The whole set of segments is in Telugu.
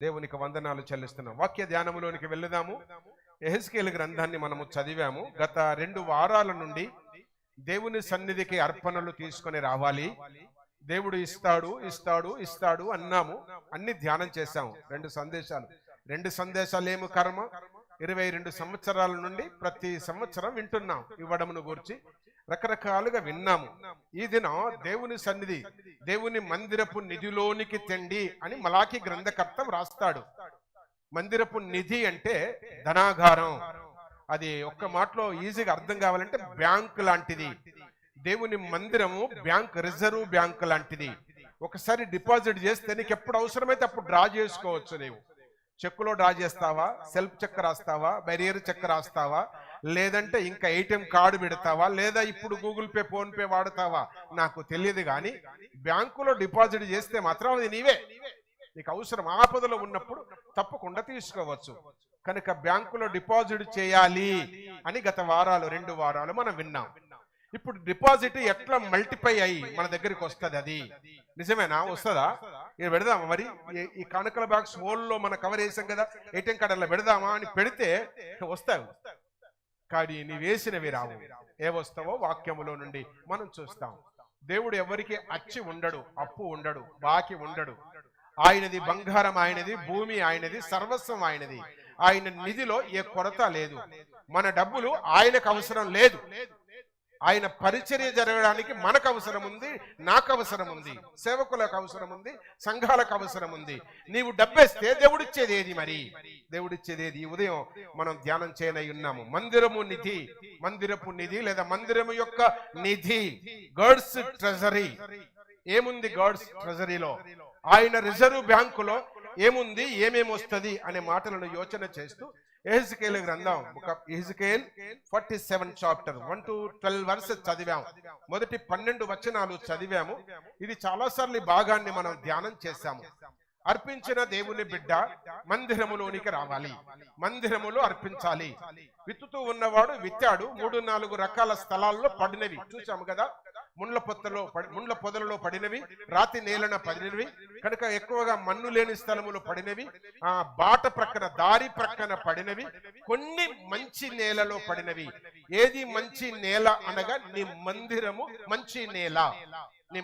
దేవునికి వందనాలు చెల్లిస్తున్నాం. వాక్య ధ్యానములోనికి వెళ్దాము. యెహెజ్కేలు గ్రంథాన్ని మనము చదివాము. గత 2 వారాల నుండి దేవుని సన్నిధికి అర్పణలు తీసుకొని రావాలి, దేవుడు ఇస్తాడు ఇస్తాడు ఇస్తాడు అన్నాము. అన్ని ధ్యానం చేశాము. 2 సందేశాలు ఏమి కర్మ. 22 సంవత్సరాల నుండి ప్రతి సంవత్సరం వింటున్నాం. ఇవ్వడమును గురించి రకరకాలుగా విన్నాము. ఈ దినం దేవుని సన్నిధి, దేవుని మందిరపు నిధిలోనికి తెండి అని మలాకి గ్రంథకర్త రాస్తాడు. మందిరపు నిధి అంటే ధనాగారం. అది ఒక్క మాటలో ఈజీగా అర్థం కావాలంటే బ్యాంక్ లాంటిది. దేవుని మందిరము బ్యాంక్, రిజర్వ్ బ్యాంక్ లాంటిది. ఒకసారి డిపాజిట్ చేస్తే నీకు ఎప్పుడు అవసరమైతే అప్పుడు డ్రా చేసుకోవచ్చు. నీవు చెక్కులో డ్రా చేస్తావా, సెల్ఫ్ చెక్ రాస్తావా, బెరియర్ చెక్ రాస్తావా, లేదంటే ఇంకా ఏటీఎం కార్డు పెడతావా, లేదా ఇప్పుడు గూగుల్ పే, ఫోన్ పే వాడతావా నాకు తెలియదు. కానీ బ్యాంకులో డిపాజిట్ చేస్తే మాత్రం అది నీవే. నీకు అవసరం ఆపదలో ఉన్నప్పుడు తప్పకుండా తీసుకోవచ్చు. కనుక బ్యాంకులో డిపాజిట్ చేయాలి అని గత 2 వారాలు మనం విన్నాం. ఇప్పుడు డిపాజిట్ ఎట్లా మల్టిప్లై అయ్యి మన దగ్గరికి వస్తుంది, అది నిజమేనా? వస్తుందా? ఇది పెడదామా మరి? ఈ కానుకల బాక్స్ హోల్లో మన కవర్ వేసాం కదా, ఏటీఎం కార్డులో పెడదామా అని పెడితే వస్తావు, కానీ నీ వేసినవి రావు. ఏ వస్తావో వాక్యములో నుండి మనం చూస్తాం. దేవుడు ఎవరికి అచ్చి ఉండడు, అప్పు ఉండడు, బాకి ఉండడు. ఆయనది బంగారం ఆయనది, భూమి ఆయనది, సర్వస్వం ఆయనది. ఆయన నిధిలో ఏ కొరత లేదు. మన డబ్బులు ఆయనకు అవసరం లేదు. ఆయన పరిచర్య జరగడానికి మనకు అవసరం ఉంది, నాకు అవసరం ఉంది, సేవకులకు అవసరం ఉంది, సంఘాలకు అవసరం ఉంది. నీవు డబ్బేస్తే దేవుడిచ్చేది ఏది? మరి దేవుడిచ్చేది ఏది? ఉదయం మనం ధ్యానం చేయనై ఉన్నాము. మందిరము నిధి, మందిరపు నిధి లేదా మందిరము యొక్క నిధి, గాడ్స్ ట్రెజరీ. ఏముంది గాడ్స్ ట్రెజరీలో? ఆయన రిజర్వ్ బ్యాంకులో ఏముంది, ఏమేమి వస్తుంది అనే మాటలను యోచన చేస్తూ యెహెజ్కేలు గ్రంథం, యెహెజ్కేల్ 47 చాప్టర్ 1 to 12 వర్సెస్ చదివాము. మొదటి 12 వచనాలు చదివాము. ఇది చాలాసార్లు ఈ భాగాన్ని మనం ధ్యానం చేశాము. అర్పించిన దేవుని బిడ్డ మందిరములోనికి రావాలి, మందిరములో అర్పించాలి. విత్తుతూ ఉన్నవాడు విత్తాడు. 3-4 రకాల స్థలాల్లో పడినవి చూసాము కదా. ముండ్ల పొదలలో పడినవి, రాతి నేలన పడినవి, కనుక ఎక్కువగా మన్ను లేని స్థలములో పడినవి, బాట ప్రక్కన, దారి ప్రక్కన పడినవి, కొన్ని మంచి నేలలో పడినవి. ఏది మంచి నేల అనగా నీ మందిరము మంచి నేల. నీ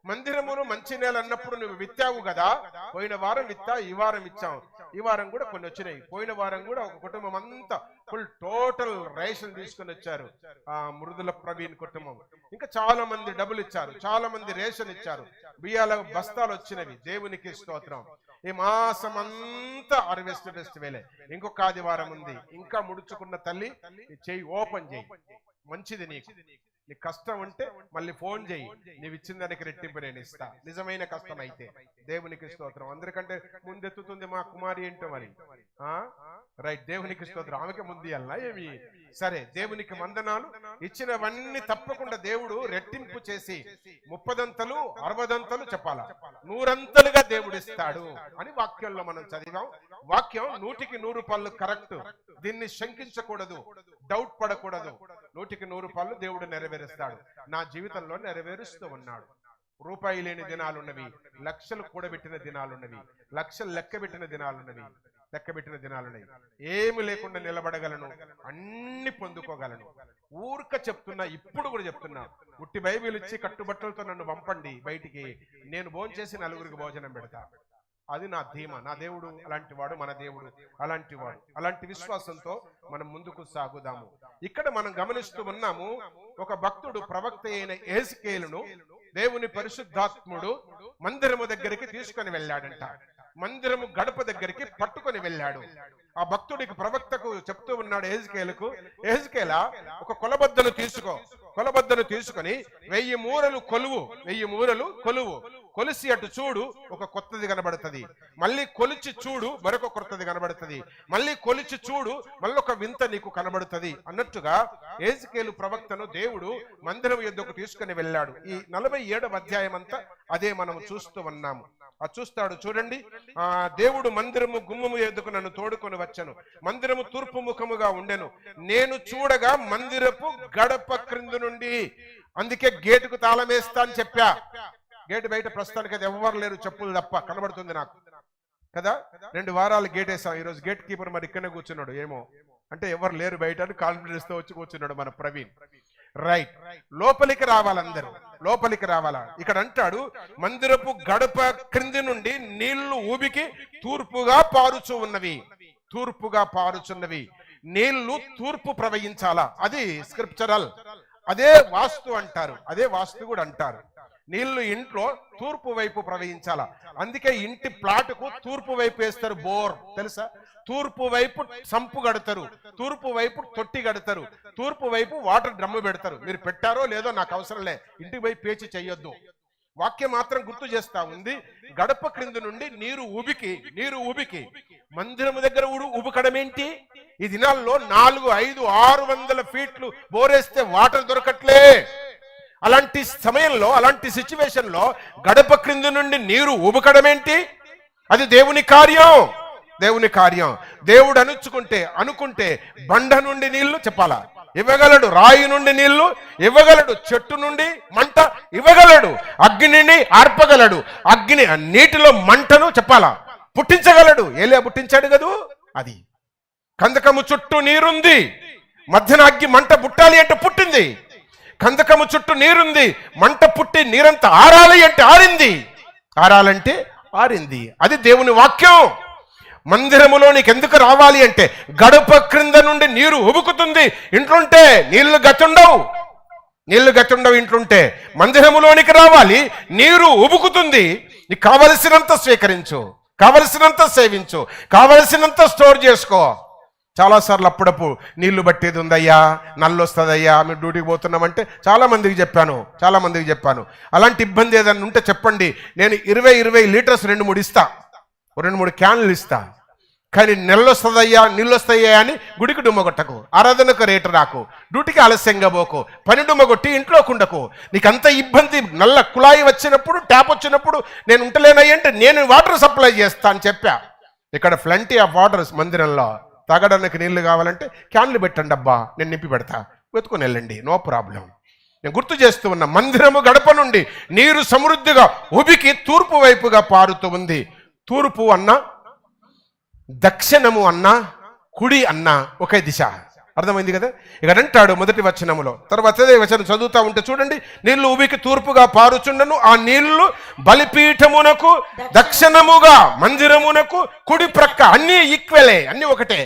మందిరమును మంచి నేల అన్నప్పుడు నువ్వు విత్తావు కదా. పోయిన వారం విత్తా, ఈ వారం ఇచ్చావు. ఈ వారం కూడా కొన్ని వచ్చినాయి. పోయిన వారం కూడా ఒక కుటుంబం అంతా ఫుల్ టోటల్ రేషన్ తీసుకుని వచ్చారు. మృదుల ప్రవీణ్ కుటుంబం. ఇంకా చాలా మంది డబ్బులు ఇచ్చారు, చాలా మంది రేషన్ ఇచ్చారు. బియ్యాల బస్తాలు వచ్చినవి. దేవునికి స్తోత్రం. ఈ మాసం అంతా హార్వెస్ట్ ఫెస్టివలే. ఇంకొక ఆదివారం ఉంది. ఇంకా ముడుచుకున్న తల్లి చెయ్యి ఓపెన్ చేయి, మంచిది. నీ కష్టం ఉంటే మళ్ళీ ఫోన్ చేయి, నీవు ఇచ్చిన దానికి రెట్టింపు నేను ఇస్తా. నిజమైన కష్టం అయితే దేవునికి స్తోత్రం. అందరికంటే ముందెత్తుతుంది మా కుమారి ఏంటో మరి. రైట్, దేవునికి స్తోత్రం. ఆమెకి ముందు ఇవ్వాలనా ఏమి? సరే, దేవునికి వందనాలు. ఇచ్చినవన్నీ తప్పకుండా దేవుడు రెట్టింపు చేసి 30 60 చెప్పాలా, 100 దేవుడు ఇస్తాడు అని వాక్యంలో మనం చదివాం. వాక్యం 100కి 100 కరెక్ట్. దీన్ని శంకించకూడదు, డౌట్ పడకూడదు. 100కి 100 దేవుడు నెరవేరుస్తాడు. నా జీవితంలో నెరవేరుస్తూ ఉన్నాడు. రూపాయి లేని దినాలున్నవి, లక్షలు కూడబెట్టిన దినాలున్నవి, లక్షలు లెక్కబెట్టిన దినాలున్నవి, ఏమి లేకుండా నిలబడగలను, అన్ని పొందుకోగలను. ఊరిక చెప్తున్నా, ఇప్పుడు కూడా చెప్తున్నా. ఉట్టి బైబిల్ ఇచ్చి కట్టుబట్టలతో నన్ను పంపండి బయటికి, నేను భోంచేసి 4గురికి భోజనం పెడతా. అది నా ధీమా. నా దేవుడు అలాంటి వాడు, మన దేవుడు అలాంటి వాడు. అలాంటి విశ్వాసంతో మనం ముందుకు సాగుదాము. ఇక్కడ మనం గమనిస్తూ ఉన్నాము, ఒక భక్తుడు, ప్రవక్త అయిన యెహెజ్కేలును దేవుని పరిశుద్ధాత్ముడు మందిరము దగ్గరికి తీసుకొని వెళ్ళాడంట. మందిరము గడప దగ్గరికి పట్టుకొని వెళ్ళాడు. ఆ భక్తుడికి, ప్రవక్తకు చెప్తూ ఉన్నాడు యెహెజ్కేలుకు, యెహెజ్కేలా ఒక కొలబద్దను తీసుకొని 1000 మూరలు కొలువు, కొలిసి అటు చూడు, ఒక కొత్తది కనబడుతుంది. మళ్ళీ కొలిచి చూడు, మరొక కొత్తది కనబడుతుంది. మళ్ళీ కొలిచి చూడు, మళ్ళొక వింత నీకు కనబడుతుంది అన్నట్టుగా యెహెజ్కేలు ప్రవక్తను దేవుడు మందిరం యొద్దకు తీసుకుని వెళ్ళాడు. ఈ 47వ అధ్యాయం అంతా అదే మనం చూస్తూ ఉన్నాము. చూస్తాడు చూడండి. దేవుడు మందిరము గుమ్మము ఎద్దుకు నన్ను తోడుకొని వచ్చాను. మందిరము తూర్పు ముఖముగా ఉండెను. నేను చూడగా మందిరపు గడప క్రింద నుండి, అందుకే గేటుకు తాళం వేస్తా అని చెప్పా. గేటు బయట ప్రస్తుతానికి అది ఎవ్వరు లేరు, చెప్పులు తప్ప కనబడుతుంది నాకు. కదా. 2 వారాలు గేట్ వేసాం. ఈరోజు గేట్ కీపర్ మరి ఇక్కడనే కూర్చున్నాడు. ఏమో అంటే ఎవరు లేరు బయట అని కాన్ఫిడెన్స్ తో వచ్చి కూర్చున్నాడు మన ప్రవీణ్. రైట్, లోపలికి రావాలందరూ, లోపలికి రావాలా. ఇక్కడ అంటాడు, మందిరపు గడప క్రింది నుండి నీళ్లు ఊబికి తూర్పుగా పారుచు ఉన్నవి. తూర్పుగా పారుచున్నవి నీళ్లు తూర్పు ప్రవహించాలా. అది స్క్రిప్చరల్. అదే వాస్తు అంటారు, అదే వాస్తు కూడా అంటారు. నీళ్లు ఇంట్లో తూర్పు వైపు ప్రవహించాలా. అందుకే ఇంటి ప్లాటుకు తూర్పు వైపు వేస్తారు బోర్, తెలుసా. తూర్పు వైపు సంపు కడతారు, తూర్పు వైపు తొట్టి కడతారు, తూర్పు వైపు వాటర్ డ్రమ్ము పెడతారు. మీరు పెట్టారో లేదో నాకు అవసరం లే, ఇంటికి పోయి పేచి చెయ్యొద్దు. వాక్యం మాత్రం గుర్తు చేస్తా ఉంది, గడప క్రింది నుండి నీరు ఊబికి మందిరము దగ్గర ఉబుకడం ఏంటి? ఈ దినాల్లో 400, 500, 600 ఫీట్లు బోరేస్తే వాటర్ దొరకట్లే. అలాంటి సమయంలో, అలాంటి సిచ్యువేషన్ లో గడప క్రింది నుండి నీరు ఊబుకడం ఏంటి? అది దేవుని కార్యం, దేవుని కార్యం. దేవుడు అనుకుంటే బండ నుండి నీళ్లు చెప్పాలా ఇవ్వగలడు, రాయి నుండి నీళ్లు ఇవ్వగలడు, చెట్టు నుండి మంట ఇవ్వగలడు, అగ్నిని ఆర్పగలడు, నీటిలో మంటను చెప్పాలా పుట్టించగలడు. ఏలియా పుట్టించాడు కదూ. అది కందకము చుట్టూ నీరుంది, మధ్యన అగ్గి మంట పుట్టాలి అంటే పుట్టింది. కందకము చుట్టూ నీరుంది, మంట పుట్టి నీరంతా ఆరాలి అంటే ఆరాలంటే ఆరింది. అది దేవుని వాక్యం. మందిరములో నీకు ఎందుకు రావాలి అంటే గడప క్రింద నుండి నీరు ఉబుకుతుంది. ఇంట్లుంటే నీళ్లు గతుండవు ఇంట్లుంటే. మందిరములోనికి రావాలి, నీరు ఉబుకుతుంది. నీకు కావలసినంత స్వీకరించు, కావలసినంత సేవించు, కావలసినంత స్టోర్ చేసుకో. చాలాసార్లు అప్పుడప్పుడు నీళ్లు పట్టేది ఉందయ్యా, నల్లు వస్తుందయ్యా, మీరు డ్యూటీకి పోతున్నామంటే చాలా మందికి చెప్పాను. అలాంటి ఇబ్బంది ఏదైనా ఉంటే చెప్పండి, నేను 20 లీటర్స్ 2-3 ఇస్తా, 2-3 క్యాన్లు ఇస్తా. కానీ నీళ్ళు వస్తాయా అని గుడికి డుమ్మగొట్టకు, ఆరాధనకు రేటు రాకు, డ్యూటీకి ఆలస్యంగా పోకు, పని డుమ్మగొట్టి ఇంట్లో కుండకు. నీకు అంత ఇబ్బంది, నల్ల కుళాయి వచ్చినప్పుడు, ట్యాప్ వచ్చినప్పుడు నేను ఉంటలేనయ్యంటే నేను వాటర్ సప్లై చేస్తా అని చెప్పా. ఇక్కడ ప్లంటీ ఆఫ్ వాటర్స్ మందిరంలో. తాగడానికి నీళ్లు కావాలంటే క్యాన్లు పెట్టండి అబ్బా, నేను నింపి పెడతా, వెతుకొని వెళ్ళండి, నో ప్రాబ్లం. నేను గుర్తు చేస్తూ ఉన్నా, మందిరము గడప నుండి నీరు సమృద్ధిగా ఉబికి తూర్పు వైపుగా పారుతూ ఉంది. తూర్పు అన్నా, దక్షిణము అన్నా, కుడి అన్నా ఒకే దిశ. అర్థమైంది కదా. ఇక్కడ అంటాడు మొదటి వచనములో, తర్వాత అదే వచనం చదువుతా ఉంటే చూడండి, నీళ్లు ఉబికి తూర్పుగా పారుచుండను, ఆ నీళ్లు బలిపీఠమునకు దక్షిణముగా మందిరమునకు కుడి ప్రక్క, అన్నీ ఈక్వలే, అన్నీ ఒకటే.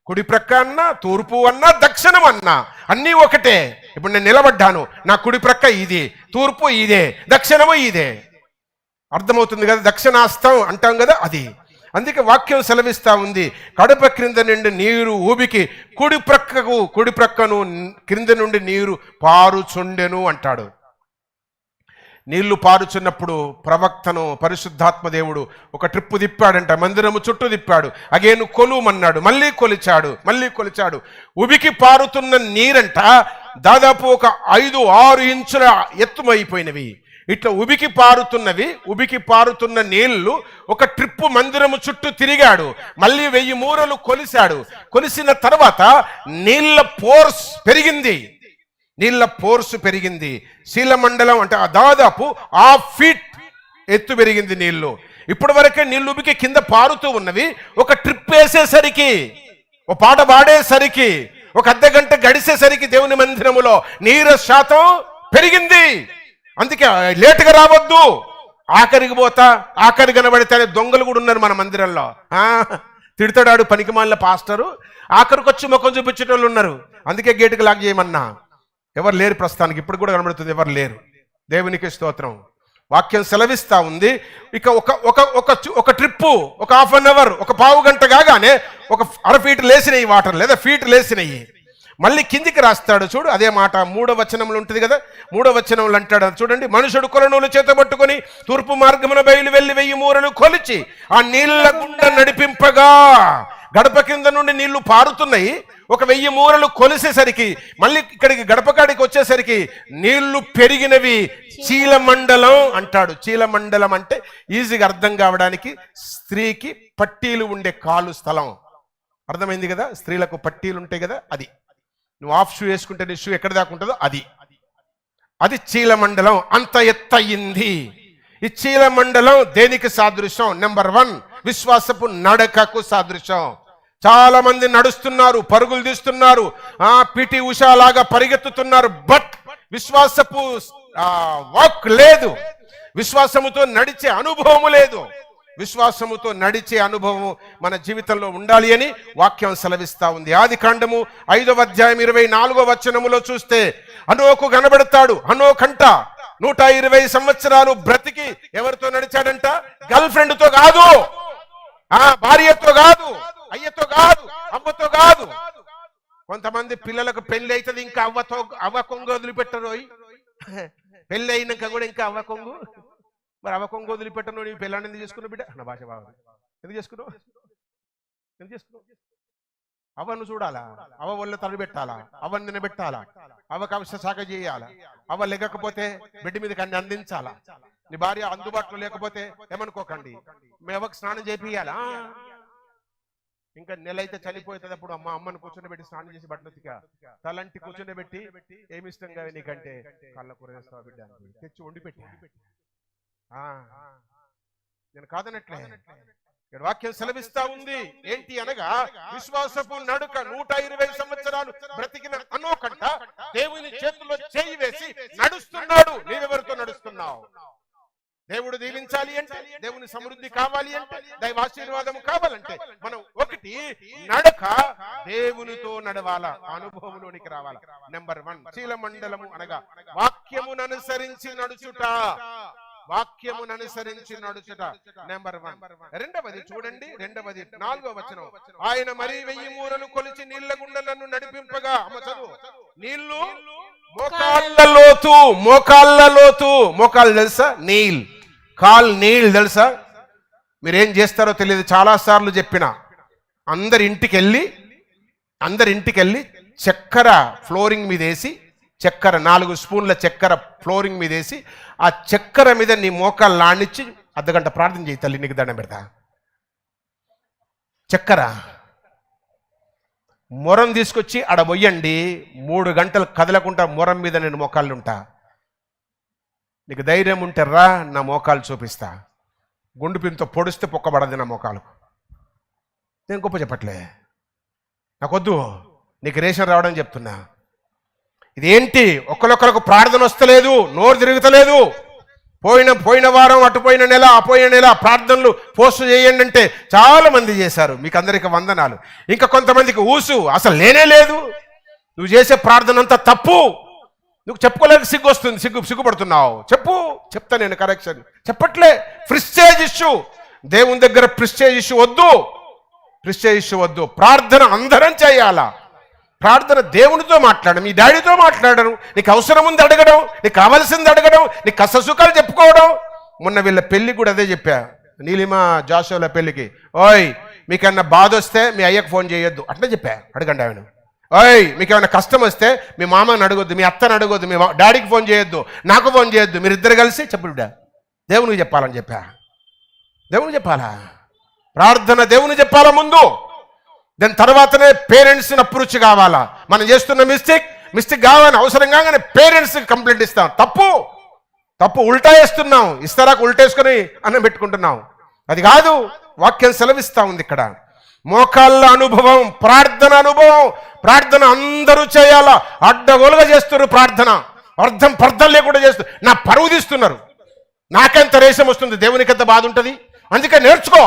కుడి ప్రక్క అన్నా, తూర్పు అన్నా, దక్షిణం అన్నా అన్నీ ఒకటే. ఇప్పుడు నేను నిలబడ్డాను, నా కుడి ప్రక్క ఇది, తూర్పు ఇదే, దక్షిణము ఇదే. అర్థమవుతుంది కదా. దక్షిణాస్తం అంటాం కదా, అది. అందుకే వాక్యం సెలవిస్తా ఉంది, కడప క్రింద నుండి నీరు ఊబికి కుడి ప్రక్కను క్రింద నుండి నీరు పారుచుండెను అంటాడు. నీళ్లు పారుచున్నప్పుడు ప్రవక్తను పరిశుద్ధాత్మ దేవుడు ఒక ట్రిప్పు తిప్పాడంట, మందిరము చుట్టూ తిప్పాడు. అగేను కొలుమన్నాడు, మళ్ళీ కొలిచాడు. ఉబికి పారుతున్న నీరంట దాదాపు ఒక 5-6 ఇంచుల ఎత్తుమైపోయినవి. ఇట్లా ఉబికి పారుతున్న నీళ్లు ఒక ట్రిప్పు మందిరము చుట్టూ తిరిగాడు. మళ్ళీ 1000 మూరలు కొలిశాడు. కొలిసిన తర్వాత నీళ్ల ఫోర్స్ పెరిగింది. శీలమండలం అంటే దాదాపు 1/2 ఫీట్ ఎత్తు పెరిగింది నీళ్లు. ఇప్పటి వరకే నీళ్లు ఉబికి కింద పారుతూ ఉన్నవి. ఒక ట్రిప్ వేసేసరికి, ఒక పాట పాడేసరికి, ఒక అర్ధగంట గడిచేసరికి దేవుని మందిరములో నీరు శాతం పెరిగింది. అందుకే లేటుగా రావద్దు, ఆఖరికి పోతా, ఆఖరి కనబడితే దొంగలు కూడా ఉన్నారు మన మందిరంలో. తిడతాడాడు పనికిమాలిన పాస్టరు, ఆఖరికి వచ్చి ముఖం చూపించేటోళ్ళు ఉన్నారు. అందుకే గేటుకి లాక్ చేయమన్నా. ఎవరు లేరు ప్రస్తుతానికి, ఇప్పుడు కూడా కనబడుతుంది, ఎవరు లేరు. దేవునికి స్తోత్రం. వాక్యం సెలవిస్తా ఉంది. ఇక ఒక ట్రిప్పు, ఒక 1/2 అవర్, ఒక పావు గంట కాగానే ఒక 1/2 ఫీట్ లేసినాయి వాటర్, లేదా ఫీట్ లేసినాయి. మళ్ళీ కిందికి రాస్తాడు చూడు, అదే మాట 3వ వచనంలో ఉంటుంది కదా. 3వ వచనంలో అంటాడు చూడండి, మనుషుడు కొలనూలు చేతబట్టుకొని తూర్పు మార్గమున బయలు వెళ్ళి 1000 మూరలు కొలిచి ఆ నీళ్ల గుండా నడిపింపగా, గడప కింద నుండి నీళ్లు పారుతున్నాయి. ఒక 1000 మూరలు కొలిసేసరికి మళ్ళీ ఇక్కడికి గడపకాడికి వచ్చేసరికి నీళ్లు పెరిగినవి. చీలమండలం అంటాడు. చీలమండలం అంటే ఈజీగా అర్థం కావడానికి, స్త్రీకి పట్టీలు ఉండే కాలు స్థలం. అర్థమైంది కదా. స్త్రీలకు పట్టీలు ఉంటాయి కదా, అది. నువ్వు ఆఫ్ షూ వేసుకుంటే నీ షూ ఎక్కడ దాకా ఉంటుందో అది చీలమండలం. అంత ఎత్తయింది ఈ చీలమండలం. దేనికి సాదృశ్యం? నెంబర్ 1 విశ్వాసపు నడకకు సాదృశ్యం. చాలా మంది నడుస్తున్నారు, పరుగులు తీస్తున్నారు, పిటి ఉషా లాగా పరిగెత్తుతున్నారు, బట్ విశ్వాసపు వాక్ లేదు, విశ్వాసముతో నడిచే అనుభవము లేదు. విశ్వాసముతో నడిచే అనుభవం మన జీవితంలో ఉండాలి అని వాక్యం సెలవిస్తా ఉంది. ఆదికాండము 5వ అధ్యాయం 24వ వచనములో చూస్తే హనోకు కనబడతాడు. హనోకంట 120 సంవత్సరాలు బ్రతికి ఎవరితో నడిచాడంట? గర్ల్ ఫ్రెండ్ తో కాదు, భార్యతో కాదు, అయ్యతో కాదు, అవ్వతో కాదు. కొంతమంది పిల్లలకు పెళ్లి అవుతుంది, ఇంకా అవ్వ కొంగు వదిలిపెట్టరు. పెళ్లి అయినాక కూడా ఇంకా అవ్వ కొంగు, మరి అవ్వ కొంగు వదిలిపెట్టను. నీ పిల్లాన్ని ఎందుకు చేసుకున్నావు బిడ్డ? నా భాష బాగా ఎందుకు చేసుకున్నావు? అవ్వను చూడాలా, అవ్వ ఒళ్ళ తడి పెట్టాలా, అవ్వని నిలబెట్టాలా, అవ్వకు అవసర సాగ చేయాలా, అవ్వ లేకపోతే బిడ్డ మీదకి అన్ని అందించాలా. నీ భార్య అందుబాటులో లేకపోతే ఏమనుకోకండి, మీ అవ్వకు స్నానం చేపియాలా. ఇంకా నెల అయితే చనిపోతుంది. అప్పుడు అమ్మని కూర్చొని స్నానం చేసి బట్టలు ఉతికా తలంటి కూర్చొని పెట్టి ఏమి ఇష్టంగా నీకంటే కళ్ళ కూర చేస్తావా బిడ్డ తెచ్చి వండి పెట్టి, నేను కాదనట్లే. ఇక్కడ వాక్యం సెలవిస్తా ఉంది. ఏంటి అనగా విశ్వాసపు నడుక 120 సంవత్సరాలు బ్రతికిన హనోకంట దేవుని చేతుల్లో చేయి వేసి నడుస్తున్నాడు. నీవెవరితో నడుస్తున్నావు? దేవుడు దీవించాలి అంటే, దేవుని సమృద్ధి కావాలి అంటే, దైవ ఆశీర్వాదం కావాలంటే మనం ఒకటి నడక దేవునితో నడవాల, అనుభవంలోనికి రావాల. నెంబర్ 1 చీలమండలము అనగా వాక్యమును అనుసరించి నడుచుట. వాక్యమును అనుసరించి నడుచుట నెంబర్ 1. రెండవది చూడండి, 4వ వచనం. ఆయన మరి 1000 మూరలు కొలిచి నీళ్ల గుండెలను నడిపింపగా, నీళ్లు మోకాళ్ళ లోతు. మోకాళ్ళు తెలుసా? కాల్ నీళ్ళు తెలుసా? మీరేం చేస్తారో తెలియదు. చాలా సార్లు చెప్పిన, అందరి ఇంటికి వెళ్ళి చక్కెర ఫ్లోరింగ్ మీద వేసి, 4 స్పూన్ల చక్కెర ఫ్లోరింగ్ మీద వేసి, ఆ చక్కెర మీద నీ మోకాళ్ళు లాండిచ్చి అర్ధగంట ప్రార్థన చేయి, తల్లి నీకు దండం పెడతా. చక్కెర మొరం తీసుకొచ్చి ఆడ పోయండి, 3 గంటలు కదలకుండా మొరం మీద నేను మోకాళ్ళు ఉంటా. నీకు ధైర్యం ఉంటే రా, నా మోకాలు చూపిస్తా. గుండు పిన్తో పొడిస్తే పొక్కబడదు నా మోకాలకు. నేను గొప్ప చెప్పట్లే, నాకొద్దు, నీకు రేషన్ రావడం చెప్తున్నా. ఇదేంటి ఒకరికొకరికి ప్రార్థన వస్తలేదు, నోరు తిరుగుతలేదు. పోయిన వారం, అటుపోయిన నెల, అపోయిన నెల ప్రార్థనలు పోస్ట్ చేయండి అంటే చాలా మంది చేశారు. మీకు అందరికి వందనాలు. ఇంకా కొంతమందికి అసలు లేనే లేదు. నువ్వు చేసే ప్రార్థన అంతా తప్పు. నువ్వు చెప్పుకోలేక సిగ్గు వస్తుంది, సిగ్గుపడుతున్నావు. చెప్తా నేను కరెక్షన్. చెప్పట్లే. ప్రిస్టేజ్ ఇష్యూ, దేవుని దగ్గర ప్రిస్టేజ్ ఇష్యూ వద్దు. ప్రార్థన అందరం చేయాలా. ప్రార్థన దేవునితో మాట్లాడడం, మీ డాడీతో మాట్లాడడం, నీకు అవసరం ఉంది అడగడం, నీకు కావలసింది అడగడం, నీకు కష్టసుఖాలు చెప్పుకోవడం. మొన్న వీళ్ళ పెళ్లి కూడా అదే చెప్పా, నీలిమ జాషువల పెళ్లికి. ఓయ్ మీకన్నా బాధ వస్తే మీ అయ్యకు ఫోన్ చేయొద్దు అట్లా చెప్పా. అడగండి ఆయన. ఓయ్ మీకు ఏమైనా కష్టం వస్తే మీ మామని అడగొద్దు, మీ అత్తని అడగొద్దు, మీ డాడీకి ఫోన్ చేయొద్దు, నాకు ఫోన్ చేయొద్దు, మీరిద్దరు కలిసి చెప్పు బిడ్డ దేవునికి చెప్పాలని చెప్పా. దేవునికి చెప్పాలా? ప్రార్థన దేవుని చెప్పాలా ముందు, దాని తర్వాతనే పేరెంట్స్ని అప్రోచ్ కావాలా. మనం చేస్తున్న మిస్టేక్ కావాలని అవసరం కాగానే పేరెంట్స్కి కంప్లైంట్ ఇస్తాం. తప్పు ఉల్టా వేస్తున్నాం. ఇస్తారాకు ఉల్టేసుకొని అన్నం పెట్టుకుంటున్నాం. అది కాదు, వాక్యం సెలవిస్తా ఉంది ఇక్కడ. మోకాళ్ళ అనుభవం, ప్రార్థన అందరూ చేయాలా. అడ్డగోలుగా చేస్తున్నారు ప్రార్థన, పర్థం లేకుండా చేస్తారు. నా పరువు తీస్తున్నారు. నాకెంత రేషం వస్తుంది, దేవునికి ఎంత బాధ ఉంటుంది. అందుకే నేర్చుకో.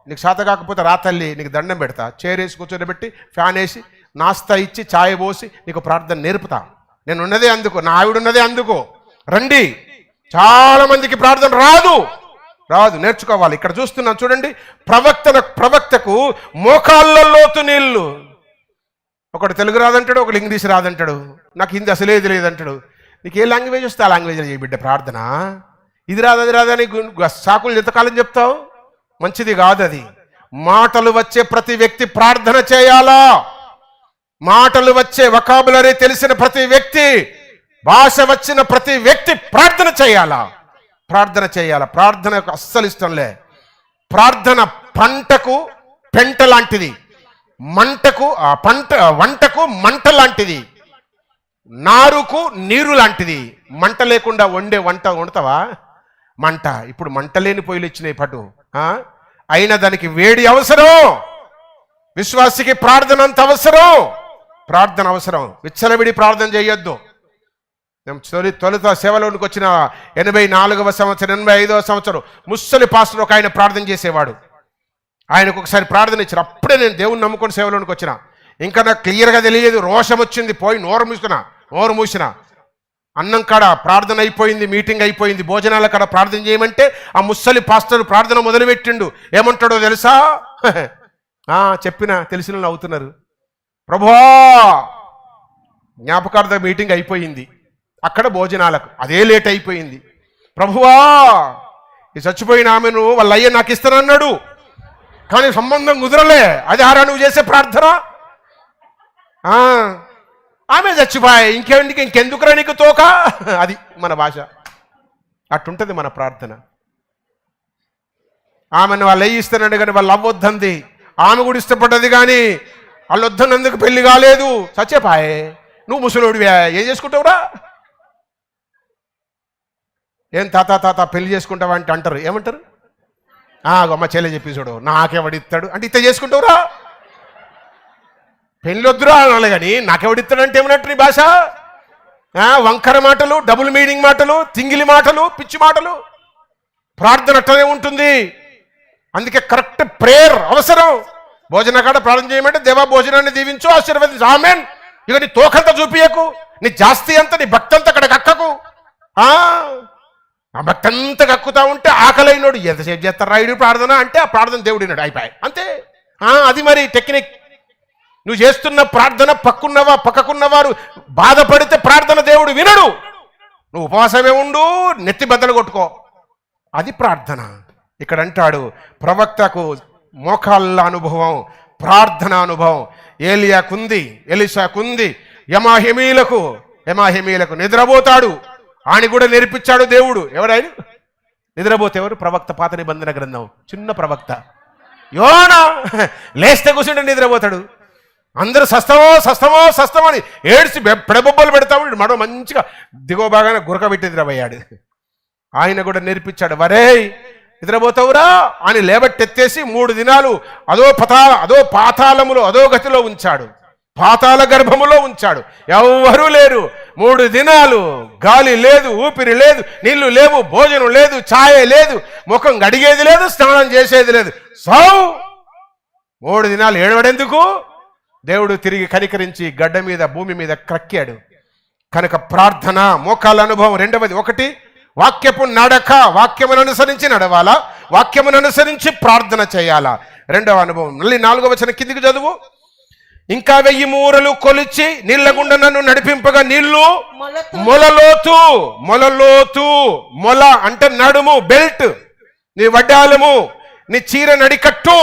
నీకు శాత కాకపోతే రా తల్లి, నీకు దండం పెడతా. చేరేసి కూర్చోబెట్టి ఫ్యాన్ వేసి నాస్తా ఇచ్చి ఛాయ్ పోసి నీకు ప్రార్థన నేర్పుతా. నేను ఉన్నదే అందుకు, నా ఆవిడ ఉన్నదే అందుకు. రండి. చాలా మందికి ప్రార్థన రాదు, నేర్చుకోవాలి. ఇక్కడ చూస్తున్నాను చూడండి, ప్రవక్తకు మోకాళ్ళ లోతు నీళ్లు. ఒకడు తెలుగు రాదంటాడు, ఒకడు ఇంగ్లీష్ రాదంటాడు, నాకు హిందీ అసలే తెలియదంటాడు. నీకు ఏ లాంగ్వేజ్ వస్తే ఆ లాంగ్వేజ్లో చేయి బిడ్డ ప్రార్థన. ఇది రాదని సాకులు ఎంతకాలం చెప్తావు? మంచిది కాదు అది. మాటలు వచ్చే ప్రతి వ్యక్తి ప్రార్థన చేయాలా. మాటలు వచ్చే వొకాబులరీ తెలిసిన ప్రతి వ్యక్తి, భాష వచ్చిన ప్రతి వ్యక్తి ప్రార్థన చేయాలా. ప్రార్థనకు అస్సలు ఇష్టంలే. ప్రార్థన పంటకు పెంట లాంటిది, వంటకు మంట లాంటిది, నారుకు నీరు లాంటిది. మంట లేకుండా వండతావా? మంట. ఇప్పుడు మంట లేని పొయ్యిలు ఇచ్చినాయి పటు. అయినా దానికి వేడి అవసరం. విశ్వాసికి ప్రార్థన అంత అవసరం. ప్రార్థన అవసరం. విచ్చలవిడి ప్రార్థన చేయొద్దు. తొలుత సేవలోనికి వచ్చిన 84వ సంవత్సరం 85వ సంవత్సరం ముస్సలి పాస్టర్ ఒక ఆయన ప్రార్థన చేసేవాడు. ఆయనకు ఒకసారి ప్రార్థన ఇచ్చారు. అప్పుడే నేను దేవుని నమ్ముకొని సేవలోనికి వచ్చిన. ఇంకా నాకు క్లియర్గా తెలియదు. రోషం వచ్చింది. పోయి నోరు మూసిన అన్నం కాడ ప్రార్థన అయిపోయింది, మీటింగ్ అయిపోయింది, భోజనాల కాడ ప్రార్థన చేయమంటే ఆ ముస్సలి పాస్టర్ ప్రార్థన మొదలుపెట్టిండు. ఏమంటాడో తెలుసా? చెప్పిన తెలిసిన అవుతున్నారు. ప్రభువా, జ్ఞాపకార్థ మీటింగ్ అయిపోయింది, అక్కడ భోజనాలకు అదే లేట్ అయిపోయింది. ప్రభువా, ఈ చచ్చిపోయిన ఆమెను వాళ్ళ అయ్య నాకు ఇస్తానన్నాడు, కానీ సంబంధం కుదరలే. అది ఆరా నువ్వు చేసే ప్రార్థన? ఆమె చచ్చిపోయాయి, ఇంకెందుకురా నీకు తోక? అది మన భాష. అట్టుంటుంది మన ప్రార్థన. ఆమెను వాళ్ళు అయ్యి ఇస్తానండి, కానీ వాళ్ళు అవ్వొద్దంది. ఆమె కూడా ఇష్టపడ్డది, కానీ వాళ్ళు వద్దన్నందుకు పెళ్లి కాలేదు. చచ్చేపాయే. నువ్వు ముసలోడివా, ఏం చేసుకుంటావురా? ఏం తాత పెళ్లి చేసుకుంటావా అంటే అంటారు. ఏమంటారు? అమ్మ చెల్లె చెప్పి చూడు, నాకెవడిస్తాడు అంటే ఇత్త చేసుకుంటావురా? పెళ్ళి వద్దురా అనాలి, కానీ నాకెవడిస్తాడంటే ఏమన్నట్టు నీ భాష? వంకర మాటలు, డబుల్ మీనింగ్ మాటలు, తింగిలి మాటలు, పిచ్చి మాటలు. ప్రార్థన అట్టనే ఉంటుంది. అందుకే కరెక్ట్ ప్రేయర్ అవసరం. భోజన కాడ ప్రార్థన చేయమంటే దేవా భోజనాన్ని దీవించు, ఆశీర్వదించు, ఆమేన్. ఇక నీ తోకంతా చూపియకు, నీ జాస్తి అంతా, నీ భక్తి అంతా అక్కడ కక్కకు. ఆ భక్తి అంతా కక్కుతా ఉంటే ఆకలైనోడు ఎంతసేపు చేస్తారు రాయుడు ప్రార్థన అంటే ఆ ప్రార్థన దేవుడినాడు, అయిపోయాయి అంతే. అది మరి టెక్నిక్. నువ్వు చేస్తున్న ప్రార్థన పక్కకున్నవారు బాధపడితే ప్రార్థన దేవుడు వినడు. నువ్వు ఉపవాసమే ఉండు, నెత్తి బద్దలు కొట్టుకో, అది ప్రార్థన. ఇక్కడ అంటాడు ప్రవక్తకు మోకాళ్ళ అనుభవం, ప్రార్థన అనుభవం. ఏలియాకుంది, ఎలీషాకుంది, యమాహిమీలకు నిద్రపోతాడు. ఆయన కూడా నేర్పించాడు దేవుడు. ఎవరైనా నిద్రపోతే ఎవరు? ప్రవక్త, పాత నిబంధన గ్రంథం, చిన్న ప్రవక్త యోనా. లేస్తే కూర్చుంటే నిద్రపోతాడు. అందరూ సస్తమో అని ఏడ్చి పెడబొబ్బలు పెడతాడు. మరో మంచిగా దిగో బాగానే గురకబెట్టి నిద్రపోయాడు. ఆయన కూడా నేర్పించాడు. వరే నిద్రపోతావురా అని లేబట్టెత్తేసి 3 దినాలు అదో పాతాళములో, అదో గతిలో ఉంచాడు, పాతాళ గర్భములో ఉంచాడు. ఎవ్వరూ లేరు. 3 దినాలు గాలి లేదు, ఊపిరి లేదు, నీళ్లు లేవు, భోజనం లేదు, ఛాయ లేదు, ముఖం గడిగేది లేదు, స్నానం చేసేది లేదు. 3 దినాలు ఏడవడెందుకు? దేవుడు తిరిగి కనికరించి గడ్డ మీద, భూమి మీద క్రక్కాడు. కనుక ప్రార్థన, మోకాళ్ళ అనుభవం. రెండవది, 1 వాక్యపు నడక. వాక్యమును అనుసరించి నడవాలా, వాక్యమును అనుసరించి ప్రార్థన చేయాలా. రెండవ అనుభవం. మళ్ళీ 4వ వచనం కిందికి చదువు. ఇంకా 1000 మూరలు కొలిచి నీళ్ల గుండా నన్ను నడిపింపగా నీళ్లు మొలలోతు. మొల అంటే నడుము, బెల్ట్. నీ వడ్డాలము, నీ చీర నడికట్టు,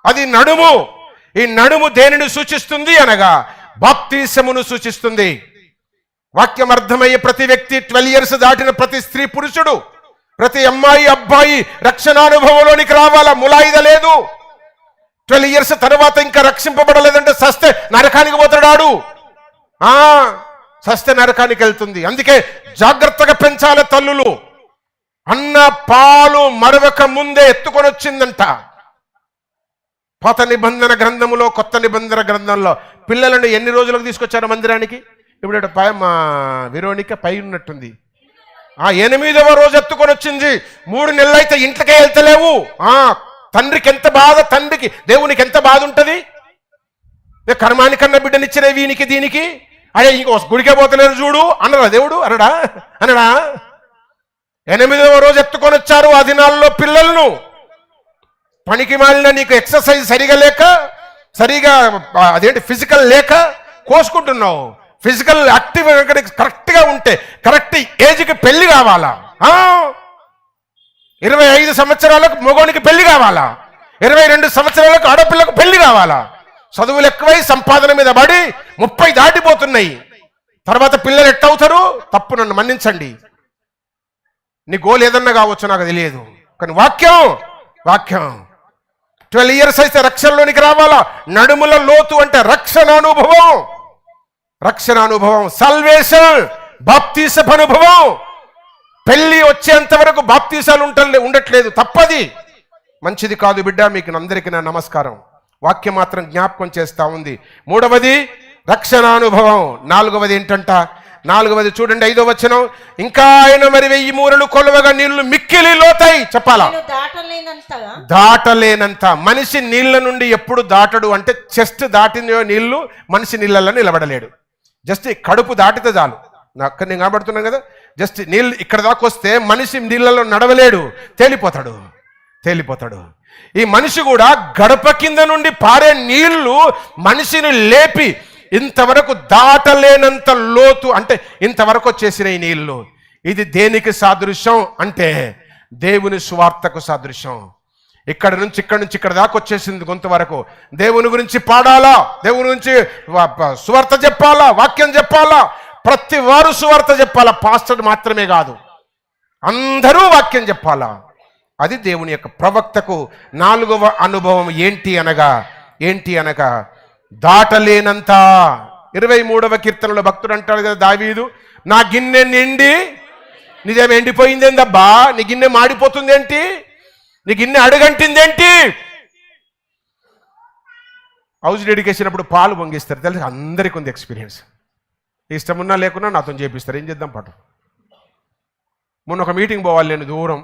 అది నడుము. ఈ నడుము దేనిని సూచిస్తుంది అనగా బాప్తిసమును సూచిస్తుంది. వాక్యం అర్థమయ్యే ప్రతి వ్యక్తి, 12 years దాటిన ప్రతి స్త్రీ పురుషుడు, ప్రతి అమ్మాయి అబ్బాయి రక్షణానుభవంలోనికి రావాలా. ములాయిద లేదు. 12 years తర్వాత ఇంకా రక్షింపబడలేదంటే సస్తే నరకానికి పోతాడు. సస్తే నరకానికి వెళ్తుంది. అందుకే జాగ్రత్తగా పెంచాలి తల్లులు. అన్న పాలు మరవక ముందే ఎత్తుకొని వచ్చిందంట. పాత నిబంధన గ్రంథములో, కొత్త నిబంధన గ్రంథంలో పిల్లలను ఎన్ని రోజులకు తీసుకొచ్చారు మందిరానికి? ఇప్పుడు మా విరోనిక పై ఉన్నట్టుంది. 8వ రోజు ఎత్తుకొని వచ్చింది. 3 నెలలు అయితే ఇంట్లోకే వెళ్తలేవు. తండ్రికి ఎంత బాధ, తండ్రికి దేవునికి ఎంత బాధ ఉంటుంది. కర్మానికన్నా బిడ్డనిచ్చిన వీనికి దీనికి, అదే ఇంకో గుడికే పోతలేదు చూడు అన్నరా దేవుడు? అనడా? 8వ రోజు ఎత్తుకొని వచ్చారు. ఆ దినాల్లో పిల్లలను పనికి మాలిన, నీకు ఎక్సర్సైజ్ సరిగా అదేంటి ఫిజికల్ లేక కోసుకుంటున్నావు. ఫిజికల్ యాక్టివ్ కరెక్ట్గా ఉంటే కరెక్ట్ ఏజ్కి పెళ్లి కావాలా. 25 సంవత్సరాలకు మగోనికి పెళ్లి కావాలా, 22 సంవత్సరాలకు ఆడపిల్లకు పెళ్లి కావాలా. చదువులు ఎక్కువై సంపాదన మీద పడి 30 దాటిపోతున్నాయి. తర్వాత పిల్లలు ఎట్టవుతారు? తప్పు, నన్ను మన్నించండి. నీ గోల్ ఏదన్నా కావచ్చు, నాకు తెలియదు, కానీ వాక్యం 12 years అయితే రక్షణలోనికి రావాలా. నడుముల లోతు అంటే రక్షణ అనుభవం, సల్వేషన్, బాప్తిసపు అనుభవం. పెళ్లి వచ్చేంత వరకు బాప్తీసాలు ఉండట్లేదు, తప్పది, మంచిది కాదు బిడ్డ. మీకు అందరికీ నా నమస్కారం. వాక్యం మాత్రం జ్ఞాపకం చేస్తా ఉంది. మూడవది రక్షణానుభవం. నాలుగవది ఏంటంట? నాలుగవది చూడండి, 5వ వచనం. ఇంకా ఆయన మరి 1000 మూరలు కొలువగా నీళ్లు మిక్కిలి లోతాయి. చెప్పాలా? దాటలేనంత. మనిషి నీళ్ల నుండి ఎప్పుడు దాటడు అంటే, చెస్ట్ దాటిన నీళ్లు మనిషి నీళ్ళల్లో నిలబడలేడు. జస్ట్ కడుపు దాటితే చాలు. అక్కడ నేను కనబడుతున్నాను కదా, జస్ట్ నీళ్ళు ఇక్కడ దాకా వస్తే మనిషి నీళ్ళలో నడవలేడు, తేలిపోతాడు. ఈ మనిషి కూడా గడప కింద నుండి పారే నీళ్లు మనిషిని లేపి ఇంతవరకు దాటలేనంత లోతు, అంటే ఇంతవరకు వచ్చేసిన ఈ నీళ్లు. ఇది దేనికి సాదృశ్యం అంటే దేవుని సువార్తకు సాదృశ్యం. ఇక్కడి నుంచి ఇక్కడ దాకా వచ్చేసింది గొంతు వరకు. దేవుని గురించి పాడాలా, దేవుని గురించి సువార్త చెప్పాలా, వాక్యం చెప్పాలా, ప్రతి వారు సువార్త చెప్పాలా, పాస్టర్ మాత్రమే కాదు, అందరూ వాక్యం చెప్పాలా. అది దేవుని యొక్క ప్రవక్తకు 4వ అనుభవం. ఏంటి అనగా దాటలేనంత. 23వ కీర్తనలో భక్తుడు అంటాడు కదా దావీదు, నా గిన్నె నిండి నిజం ఎండిపోయిందేందబ్బా, నీ గిన్నె మాడిపోతుంది ఏంటి, నీ గిన్నె అడుగంటిందేంటి. హౌస్ డెడికేషన్ అప్పుడు పాలు పొంగిస్తారు తెలుసు, అందరికీ ఉంది ఎక్స్పీరియన్స్. ఇష్టమున్నా లేకున్నా నాతో చేపిస్తారు, ఏం చేద్దాం పాటు. మొన్న ఒక మీటింగ్ పోవాలి, నేను దూరం,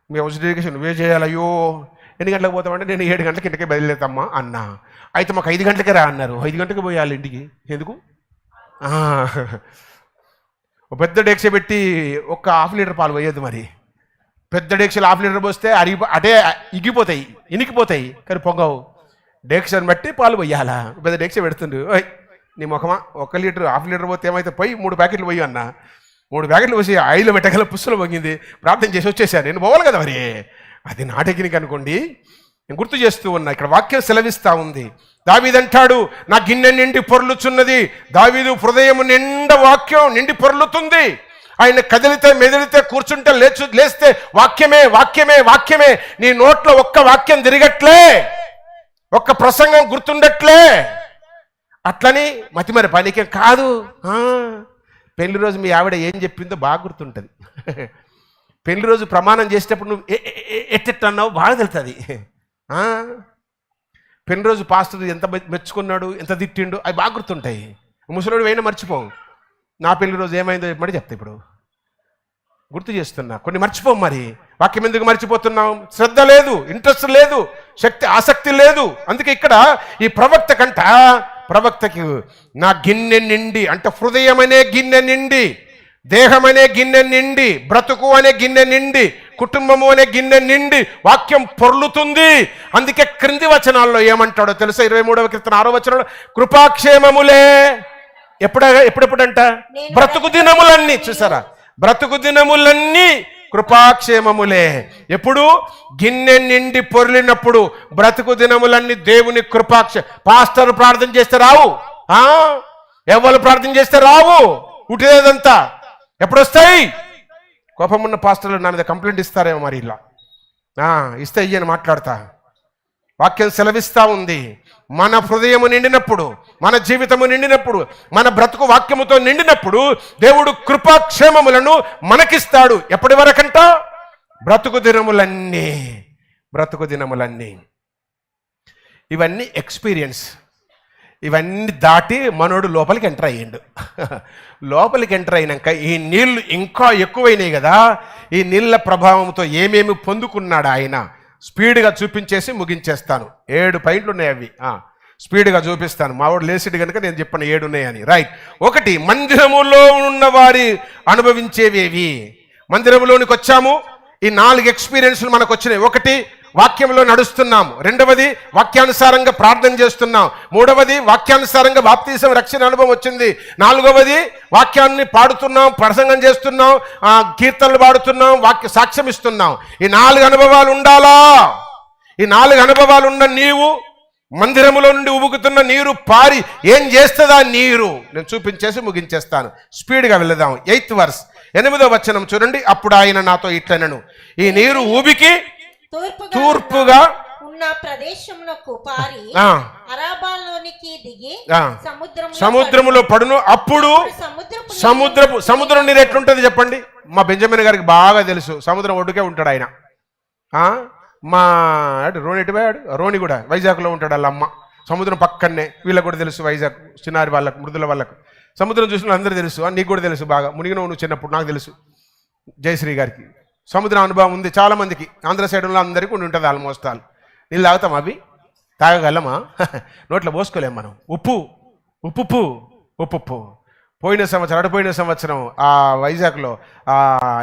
మీ హౌస్ డెడికేషన్ నువ్వే చేయాలి. అయ్యో ఎన్ని గంటలకు పోతామంటే నేను 7 గంటలకు ఇంటికి బయలుదేరుతామ్మా అన్నా. అయితే మాకు 5 గంటలకే రా అన్నారు. 5 గంటలకు పోయాలి ఇంటికి, ఎందుకు? పెద్ద డేక్ష పెట్టి ఒక 1/2 లీటర్ పాలు పోయేది. మరి పెద్ద డేక్షలు 1/2 లీటర్ పోస్తే అటే ఇనికిపోతాయి కానీ పొంగవు. డేక్షను బట్టి పాలు పోయాలా. పెద్ద డేక్ష పెడుతుండ్రు, నీ ముఖమా 1 లీటర్ 1/2 లీటర్ పోతే ఏమైతే పోయి 3 ప్యాకెట్లు పోయి అన్న. 3 ప్యాకెట్లు పోసి ఆయిల్ పెట్టగల పుస్తలు పొంగింది, ప్రార్థన చేసి వచ్చేసాను. నేను పోవాలి కదా మరి. అది నా టెక్నిక్ అనుకోండి, నేను గుర్తు చేస్తూ ఉన్నా. ఇక్కడ వాక్యం సెలవిస్తా ఉంది. దావీదు అంటాడు, నా గిన్నె నిండి పొర్లుచున్నది. దావీదు హృదయం నిండా వాక్యం నిండి పొర్లుతుంది. ఆయన కదిలితే మెదిలితే కూర్చుంటే లేస్తే వాక్యమే. నీ నోట్లో ఒక్క వాక్యం తిరగట్లే, ఒక్క ప్రసంగం గుర్తుండట్లే. అట్లని మతిమరి పనికి కాదు. పెళ్లి రోజు మీ ఆవిడ ఏం చెప్పిందో బాగా గుర్తుంటుంది. పెళ్లి రోజు ప్రమాణం చేసేటప్పుడు నువ్వు ఎట్టన్నావు బాగా తెలుస్తుంది. పెళ్లి రోజు పాస్టర్ ఎంత మెచ్చుకున్నాడు, ఎంత తిట్టిండు, అవి బాగా గుర్తుంటాయి. ముసలోడు అయినా మర్చిపోవు. నా పెళ్లి రోజు ఏమైందో చెప్పమంటే చెప్తా. ఇప్పుడు గుర్తు చేస్తున్నా, కొన్ని మర్చిపోం. మరి వాక్యం ఎందుకు మర్చిపోతున్నాం? శ్రద్ధ లేదు, ఇంట్రెస్ట్ లేదు, ఆసక్తి లేదు. అందుకే ఇక్కడ ఈ ప్రవక్తకి నా గిన్నె నిండి అంటే హృదయం అనే గిన్నె నిండి, దేహం అనే గిన్నె నిండి, బ్రతుకు అనే గిన్నె నిండి, కుటుంబము అనే గిన్నె నిండి వాక్యం పొర్లుతుంది. అందుకే క్రింది వచనాల్లో ఏమంటాడో తెలుసా? 23వ కీర్తన 6వ వచనంలో కృపాక్షేమములే. ఎప్పుడెప్పుడంట? బ్రతుకు దినములన్నీ. చూసారా? బ్రతుకు దినములన్నీ కృపాక్షేమములే. ఎప్పుడు? గిన్నె నిండి పొర్లినప్పుడు బ్రతుకు దినములన్నీ దేవుని పాస్టర్ ప్రార్థన చేస్తే రావు, ఎవరు ప్రార్థన చేస్తే రావు. ఉటిదేదంతా ఎప్పుడు వస్తాయి? కోపం ఉన్న పాస్టర్లు నా మీద కంప్లైంట్ ఇస్తారేమో. మరి ఇలా ఇస్తే ఇయ్యని మాట్లాడతా. వాక్యం సెలవిస్తా ఉంది, మన హృదయము నిండినప్పుడు, మన జీవితము నిండినప్పుడు, మన బ్రతుకు వాక్యముతో నిండినప్పుడు దేవుడు కృపాక్షేమములను మనకిస్తాడు. ఎప్పటి వరకంట? బ్రతుకు దినములన్నీ. ఇవన్నీ ఎక్స్పీరియన్స్. ఇవన్నీ దాటి మనోడు లోపలికి ఎంటర్ అయ్యిండు. లోపలికి ఎంటర్ అయినాక ఈ నీళ్లు ఇంకా ఎక్కువైనాయి కదా. ఈ నీళ్ళ ప్రభావంతో ఏమేమి పొందుకున్నాడు ఆయన స్పీడ్గా చూపించేసి ముగించేస్తాను. 7 పాయింట్లు ఉన్నాయి. అవి స్పీడ్గా చూపిస్తాను. మావాడు లేసిడు కనుక నేను చెప్పాను 7 ఉన్నాయని. రైట్. 1, మందిరములో ఉన్న వారి అనుభవించేవేవి. మందిరములోనికి వచ్చాము, ఈ 4 ఎక్స్పీరియన్స్లు మనకు వచ్చినాయి. 1, వాక్యంలో నడుస్తున్నాము. 2వది, వాక్యానుసారంగా ప్రార్థన చేస్తున్నాం. 3వది, వాక్యానుసారంగా బాప్తీసం రక్షణ అనుభవం వచ్చింది. 4వది, వాక్యాన్ని పాడుతున్నాం, ప్రసంగం చేస్తున్నాం, కీర్తనలు పాడుతున్నాం, సాక్ష్యం ఇస్తున్నాం. ఈ 4 అనుభవాలు ఉండాలా. ఈ 4 అనుభవాలు ఉన్న నీవు మందిరములో నుండి ఉబుకుతున్న నీరు పారి ఏం చేస్తుందా నీరు నేను చూపించేసి ముగించేస్తాను. స్పీడ్గా వెళదాం. 8th వర్స్ 8వ వచనం చూడండి. అప్పుడు ఆయన నాతో ఇట్లనెను, ఈ నీరు ఊబికి తూర్పుగా ఉన్న ప్రదేశంలోకి పారి అరాబాలోనికి దిగి సముద్రములో పడును. అప్పుడు సముద్రం నీరు ఎట్లుంటది చెప్పండి? మా బెంజమిన్ గారికి బాగా తెలుసు, సముద్రం ఒడ్డుకే ఉంటాడు ఆయన. మా రోని ఎటుపోయాడు, రోని కూడా వైజాగ్లో ఉంటాడు వాళ్ళ అమ్మ, సముద్రం పక్కనే. వీళ్ళకి కూడా తెలుసు, వైజాగ్ చిన్నారి వాళ్ళకు, మృదుల వాళ్ళకు సముద్రం చూసిన అందరూ తెలుసు. నీకు కూడా తెలుసు, బాగా మునిగినవు నువ్వు చిన్నప్పుడు, నాకు తెలుసు. జయశ్రీ గారికి సముద్రం అనుభవం ఉంది చాలా మందికి, ఆంధ్ర సైడ్లో అందరికీ ఉండి ఉంటుంది ఆల్మోస్ట్ ఆల్. నీళ్ళు తాగుతాం, అవి తాగగలమా? నోట్లో పోసుకోలేం మనం. ఉప్పు ఉప్పు ఉప్పు. పోయిన సంవత్సరం ఆ వైజాగ్లో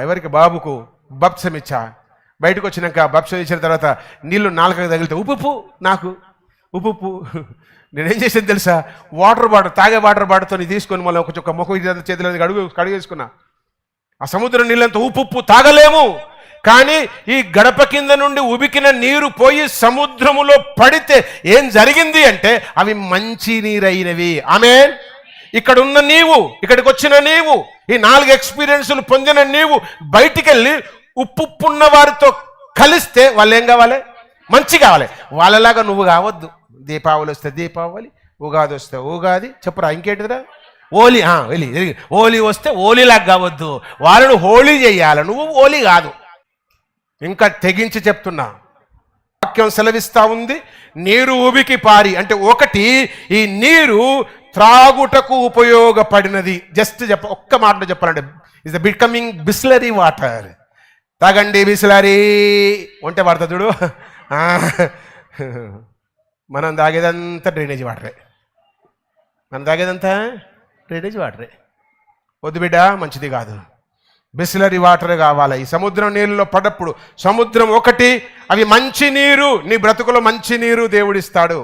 ఎవరికి బాబుకు బప్సం ఇచ్చా. బయటకు వచ్చినాక బప్సం ఇచ్చిన తర్వాత నీళ్లు నాలుకకు తగిలితే ఉప్పు, నాకు ఉప్పు. నేనేం చేసేది తెలుసా, వాటర్ బాటిల్, తాగే వాటర్ బాటిల్తో తీసుకొని మళ్ళీ ఒక ముఖం చేతిలో కడిగేసుకున్నా. ఆ సముద్రం నీళ్ళంతా ఉప్పు తాగలేము. కానీ ఈ గడప కింద నుండి ఉబికిన నీరు పోయి సముద్రములో పడితే ఏం జరిగింది అంటే అవి మంచి నీరైనవి. ఆమేన్. ఇక్కడ ఉన్న నీవు, ఇక్కడికి వచ్చిన నీవు, ఈ 4 ఎక్స్పీరియన్సులు పొందిన నీవు బయటికి వెళ్ళి ఉప్పున్న వారితో కలిస్తే వాళ్ళు ఏం కావాలి? మంచి కావాలి. వాళ్ళలాగా నువ్వు కావద్దు. దీపావళి వస్తే దీపావళి, ఉగాది వస్తే ఉగాది, చెప్పురా ఇంకేంటిదిరా, ఓలీ ఓలీ వస్తే ఓలీలాగా కావద్దు. వాళ్ళను హోలీ చేయాలి, నువ్వు ఓలీ కాదు. ఇంకా తెగించి చెప్తున్నా, వాక్యం సెలవిస్తా ఉంది, నీరు ఉబికి పారి అంటే ఒకటి, ఈ నీరు త్రాగుటకు ఉపయోగపడినది. జస్ట్ ఒక్క మాటలో చెప్పాలంటే ఇస్ బికమింగ్ బిస్లరీ వాటర్. తాగండి బిస్లరీ ఉంటే పడతా చూడు. మనం తాగేదంతా డ్రైనేజ్ వాటరే, వద్దు బిడ్డ, మంచిది కాదు. బిస్లరీ వాటర్ కావాలి. ఈ సముద్రం నీళ్ళలో పడ్డప్పుడు సముద్రం ఒకటి, అవి మంచి నీరు. నీ బ్రతుకులో మంచి నీరు దేవుడిస్తాడు.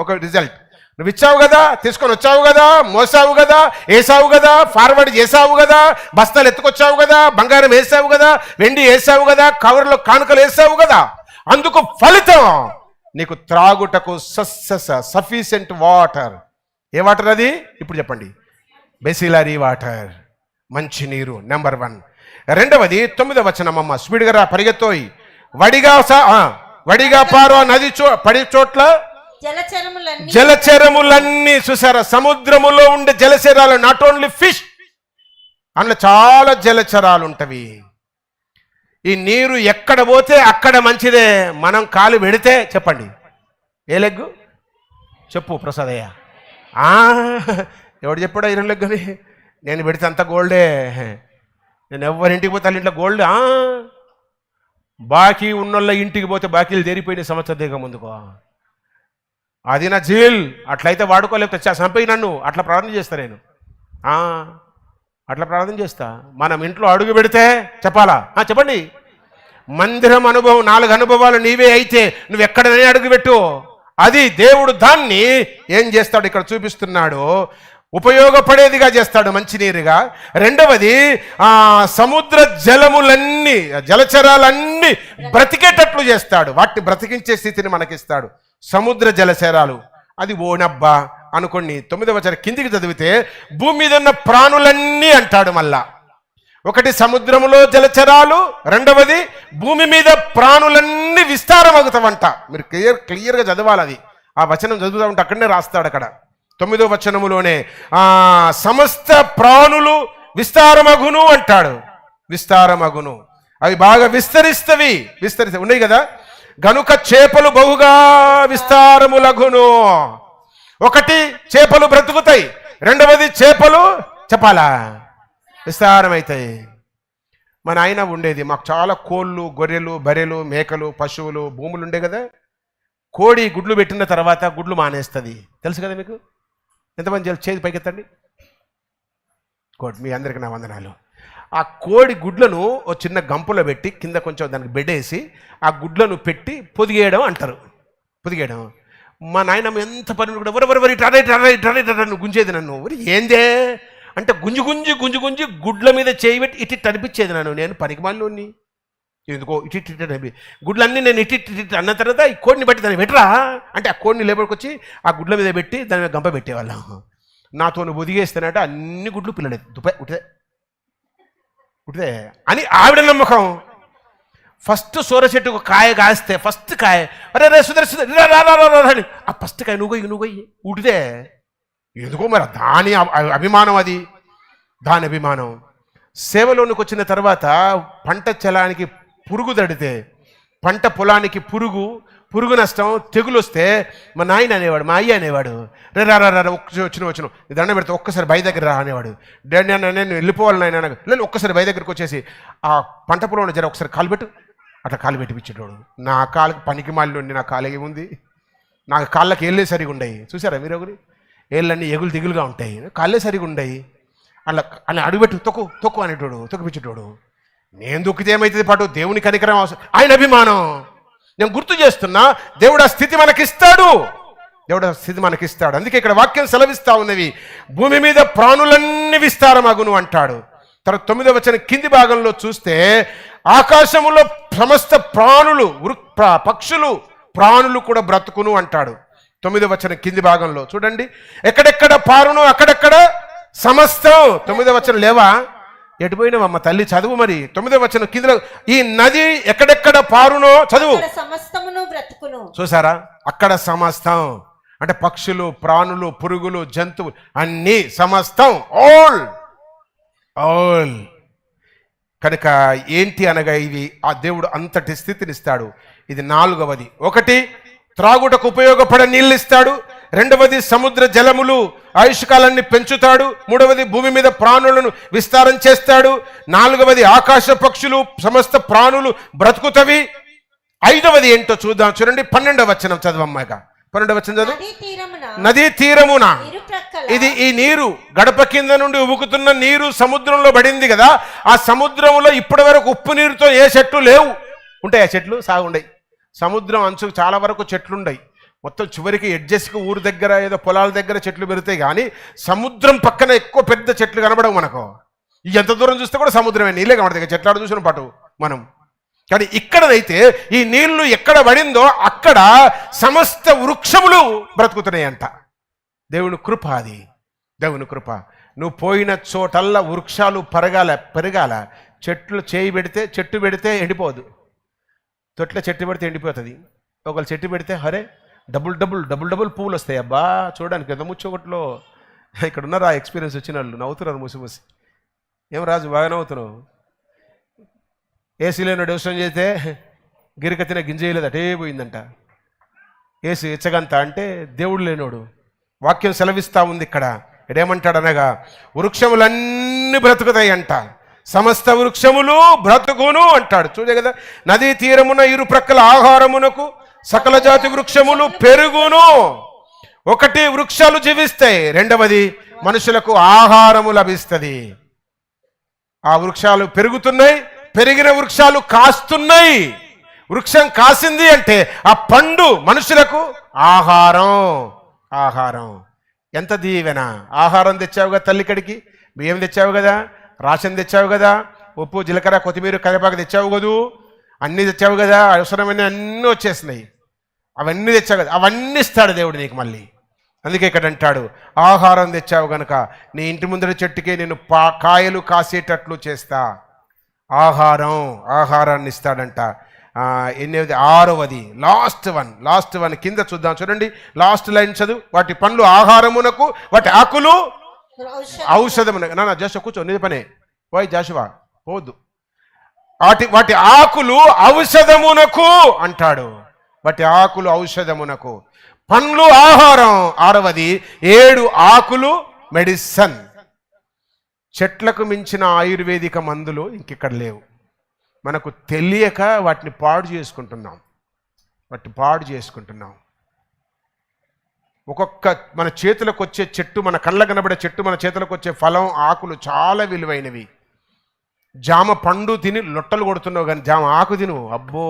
ఒక రిజల్ట్ నువ్వు ఇచ్చావు కదా, తీసుకొని వచ్చావు కదా, మోసావు కదా, వేసావు కదా, ఫార్వర్డ్ చేసావు కదా, బస్తాలు ఎత్తుకొచ్చావు కదా, బంగారం వేసావు కదా, వెండి వేసావు కదా, కవర్లో కానుకలు వేసావు కదా. అందుకు ఫలితం నీకు త్రాగుటకు సఫిషియెంట్ వాటర్. ఏ వాటర్ అది? ఇప్పుడు చెప్పండి. బిస్లరీ వాటర్, మంచి నీరు. నెంబర్ 1. రెండవది 9వ వచనం. అమ్మ స్పీడ్గా రా, పరిగెత్తోయి. వడిగా పారో నది పడి చోట్ల జలచరములన్నీ. చూసారా, సముద్రములో ఉండే జలచరాలు, నాట్ ఓన్లీ ఫిష్, అందులో చాలా జలచరాలు ఉంటవి. ఈ నీరు ఎక్కడ పోతే అక్కడ మంచిదే. మనం కాలు పెడితే చెప్పండి, ఏ లెగ్గు చెప్పు ప్రసాదయ్య. ఎవడు చెప్పాడు ఐరన్ లెగ్ అని? నేను పెడితే అంత గోల్డే. నేను ఎవరింటికి పోతే వాళ్ళ ఇంట్లో గోల్డ్. బాకీ ఉన్నోళ్ళ ఇంటికి పోతే బాకీలు తెరిపోయిన సంవత్సరం దిగ ముందుకో, అది నా జైల్. అట్లయితే వాడుకోలేకపోతే చంపేయి నన్ను. అట్లా ప్రార్థన చేస్తా నేను, అట్లా ప్రార్థన చేస్తా. మనం ఇంట్లో అడుగు పెడితే చెప్పాలా? చెప్పండి. మందిరం అనుభవం, 4 అనుభవాలు నీవే అయితే నువ్వు ఎక్కడనే అడుగు పెట్టు. అది దేవుడు దాన్ని ఏం చేస్తాడు ఇక్కడ చూపిస్తున్నాడు, ఉపయోగపడేదిగా చేస్తాడు, మంచినీరుగా. రెండవది సముద్ర జలములన్నీ, జలచరాలన్నీ బ్రతికేటట్లు చేస్తాడు. వాటిని బ్రతికించే స్థితిని మనకిస్తాడు. సముద్ర జలచరాలు అది ఓనబ్బా అనుకోండి. 9వ వచనం కిందికి చదివితే భూమి మీద ఉన్న ప్రాణులన్నీ అంటాడు. మళ్ళా ఒకటి సముద్రములో జలచరాలు, రెండవది భూమి మీద ప్రాణులన్నీ విస్తారమవుతామంట. మీరు క్లియర్గా చదవాలి. అది ఆ వచనం చదువుతా ఉంటే అక్కడనే రాస్తాడు. అక్కడ 9వ వచనములోనే సమస్త ప్రాణులు విస్తారమగును అంటాడు. విస్తారమగును, అవి బాగా విస్తరిస్తవి ఉన్నాయి కదా. గనుక చేపలు బహుగా విస్తారములగును. ఒకటి, చేపలు బ్రతుకుతాయి. రెండవది, చేపలు చెప్పాలా విస్తారమవుతాయి. మన ఆయన ఉండేది, మాకు చాలా కోళ్ళు, గొర్రెలు, బర్రెలు, మేకలు, పశువులు, భూములు ఉండే కదా. కోడి గుడ్లు పెట్టిన తర్వాత గుడ్లు మానేస్తుంది, తెలుసు కదా మీకు. ఎంతమంది చేతి పైకెత్తండి. కోడి, మీ అందరికి నా వందనాలు. ఆ కోడి గుడ్లను ఒక చిన్న గంపలో పెట్టి కింద కొంచెం దానికి బెడ్డేసి ఆ గుడ్లను పెట్టి పొదిగేయడం అంటారు. పొదిగేయడం. మా నాయనమ్మ ఎంత పని కూడా వరవరి టర్రైట్ గుంజేది నన్ను. ఏందే అంటే గుంజి గుడ్ల మీద చేయి పెట్టి ఇటు అనిపించేది నన్ను. నేను పనికిమాలినోని, ఎందుకో ఇటు అనిపి గుడ్లన్నీ నేను ఇటు అన్న తర్వాత ఈ కోడిని బట్టి దాన్ని పెట్టరా అంటే ఆ కోడిని లేబడికొచ్చి ఆ గుడ్ల మీద పెట్టి దాని మీద గంప పెట్టేవాళ్ళం. నాతో ఒదిగేస్తానంటే అన్ని గుడ్లు పిల్లలే దుపాయి ఉటిదే అని ఆవిడ నమ్మకం. ఫస్ట్ సోర చెట్టుకు కాయ కాస్తే ఫస్ట్ కాయ అరే సుధరి ఆ ఫస్ట్ కాయ నువ్వు ఉడితే ఎందుకో మరి దాని అభిమానం, అది దాని అభిమానం. సేవలోనికి వచ్చిన తర్వాత పంట చలానికి పురుగు తడితే, పంట పొలానికి పురుగు నష్టం, తెగులు వస్తే మా నాయన అనేవాడు, మా అయ్య అనేవాడు, రే రా వచ్చిన దండం పెడితే ఒక్కసారి బయ దగ్గర రా అనేవాడు. నేను వెళ్ళిపోవాలి నాయన, లేదు ఒక్కసారి బయ దగ్గరికి వచ్చేసి ఆ పంట పొలంలో జర ఒకసారి కాలు పెట్టు, అట్లా కాలు పెట్టిపించేటోడు. నా కాళ్ళకి పనికి మాలి ఉండి నా కాలు ఏముంది, నాకు కాళ్ళకి ఏళ్ళే సరిగా ఉండయి. చూసారా మీరు ఒకరి ఏళ్ళన్నీ ఎగులు దిగులుగా ఉంటాయి, కాళ్ళే సరిగా ఉండయి. అలా అడుగుపెట్టు తొక్కు అనేటోడు, తొక్కిపించేటోడు. నేను దొక్కితే ఏమైతుంది పాటు, దేవుని కనికరం అవసరం, ఆయన అభిమానం. నేను గుర్తు చేస్తున్నా, దేవుడు ఆ స్థితి మనకిస్తాడు, దేవుడు ఆ స్థితి మనకిస్తాడు. అందుకే ఇక్కడ వాక్యం సెలవిస్తా ఉన్నవి, భూమి మీద ప్రాణులన్నీ విస్తారమగును అంటాడు. తర్వాత 9వ వచనం కింది భాగంలో చూస్తే ఆకాశములో సమస్త ప్రాణులు, పక్షులు, ప్రాణులు కూడా బ్రతుకును అంటాడు. 9వ వచనం కింది భాగంలో చూడండి, ఎక్కడెక్కడ పారును అక్కడెక్కడ సమస్తం. 9వ వచనం లేవా, ఎటుపోయినావమ్మ తల్లి, చదువు మరి. 9వ వచనం కింద, ఈ నది ఎక్కడెక్కడ పారునో చదువు, సమస్తమును బ్రతుకును. చూసారా, అక్కడ సమస్తం అంటే పక్షులు, ప్రాణులు, పురుగులు, జంతువులు అన్నీ సమస్తం, ఆల్. కనుక ఏంటి అనగా ఇవి ఆ దేవుడు అంతటి స్థితినిస్తాడు. ఇది 4వది. 1 త్రాగుటకు ఉపయోగపడే నీళ్ళు ఇస్తాడు. 2వది సముద్ర జలములు ఆయుష్కాలాన్ని పెంచుతాడు. 3వది భూమి మీద ప్రాణులను విస్తారం చేస్తాడు. 4వది ఆకాశ పక్షులు, సమస్త ప్రాణులు బ్రతుకుతవి. 5వది ఏంటో చూద్దాం, చూడండి. 12వ వచనం చదవమ్మాక. 12వ వచనం చదువు. నదీ తీరమున, ఇది ఈ నీరు గడప కింద నుండి ఉబుకుతున్న నీరు సముద్రంలో పడింది కదా, ఆ సముద్రంలో ఇప్పటి వరకు ఉప్పు నీరుతో ఏ చెట్లు లేవు. ఉంటాయి ఆ చెట్లు, సాగుండయి. సముద్రం అంచుకు చాలా వరకు చెట్లుండయి. మొత్తం చివరికి ఎడ్జెస్కి ఊరు దగ్గర ఏదో పొలాల దగ్గర చెట్లు పెరుగుతాయి, కానీ సముద్రం పక్కన ఎక్కువ పెద్ద చెట్లు కనబడవు మనకు. ఎంత దూరం చూస్తే కూడా సముద్రమే, నీళ్ళే కనబడతాయి. చెట్లాడు చూసిన పాటు మనం. కానీ ఇక్కడనైతే ఈ నీళ్లు ఎక్కడ పడిందో అక్కడ సమస్త వృక్షములు బ్రతుకుతున్నాయంట. దేవుని కృప అది, దేవుని కృప. నువ్వు పోయిన చోటల్లా వృక్షాలు పెరగాల. చెట్టు పెడితే ఎండిపోదు, తొట్ల చెట్టు పెడితే ఎండిపోతుంది. ఒకళ్ళు చెట్టు పెడితే హరే డబుల్ పువ్వులు వస్తాయి. అబ్బా చూడడానికి ఎంత ముచ్చోగట్లో. ఇక్కడ ఉన్నారా ఎక్స్పీరియన్స్ వచ్చిన వాళ్ళు, నవ్వుతున్నారు మూసి. ఏం రాజు బాగా నవ్వుతున్నావు? ఏసీలో డెవసం చేస్తే గిరికత్తిన గింజేయలేదు, అటే పోయిందంట. ఏసీ ఇచ్చగంత అంటే దేవుడు లేనోడు. వాక్యం సెలవిస్తా ఉంది ఇక్కడ. ఇడేమంటాడు అనగా, వృక్షములన్నీ బ్రతుకుతాయి అంట, సమస్త వృక్షములు బ్రతుకును అంటాడు. చూడే కదా, నదీ తీరమున ఇరు ప్రక్కల ఆహారమునకు సకల జాతి వృక్షములు పెరుగును. 1 వృక్షాలు జీవిస్తాయి, 2వది మనుషులకు ఆహారము లభిస్తుంది. ఆ వృక్షాలు పెరుగుతున్నాయి, పెరిగిన వృక్షాలు కాస్తున్నాయి. వృక్షం కాసింది అంటే ఆ పండు మనుషులకు ఆహారం. ఎంత దీవెన. ఆహారం తెచ్చావు కదా తల్లికడికి, బియ్యం తెచ్చావు కదా, రాషన్ తెచ్చావు కదా, ఉప్పు, జీలకర్ర, కొత్తిమీర, కరివేపాకు తెచ్చావు కదూ, అన్నీ తెచ్చావు కదా, అవసరమైన అన్నీ వచ్చేసినాయి. అవన్నీ తెచ్చావు కదా, అవన్నీ ఇస్తాడు దేవుడు నీకు మళ్ళీ. అందుకే ఇక్కడ అంటాడు, ఆహారం తెచ్చావు గనక నీ ఇంటి ముందర చెట్టుకే నేను కాయలు కాసేటట్లు చేస్తా. ఆహారాన్ని ఇస్తాడంట. 6వది లాస్ట్ వన్ కింద చూద్దాం, చూడండి. లాస్ట్ లైన్ చదువు. వాటి పండ్లు ఆహారమునకు, వాటి ఆకులు ఔషధమునకు. నా జాషువా కూర్చో, నీ పనే పోయి, జాషువా పోద్దు. వాటి ఆకులు ఔషధమునకు అంటాడు. వాటి ఆకులు ఔషధమునకు, పండ్లు ఆహారం. 6వది 7 ఆకులు మెడిసిన్. చెట్లకు మించిన ఆయుర్వేదిక మందులు ఇంకెక్కడ లేవు. మనకు తెలియక వాటిని పాడు చేసుకుంటున్నాం. ఒక్కొక్క మన చేతులకు వచ్చే చెట్టు, మన కళ్ళ కనబడే చెట్టు, మన చేతులకు వచ్చే ఫలం, ఆకులు చాలా విలువైనవి. జామ పండు తిని లొట్టలు కొడుతున్నావు, కానీ జామ ఆకు తిను, అబ్బో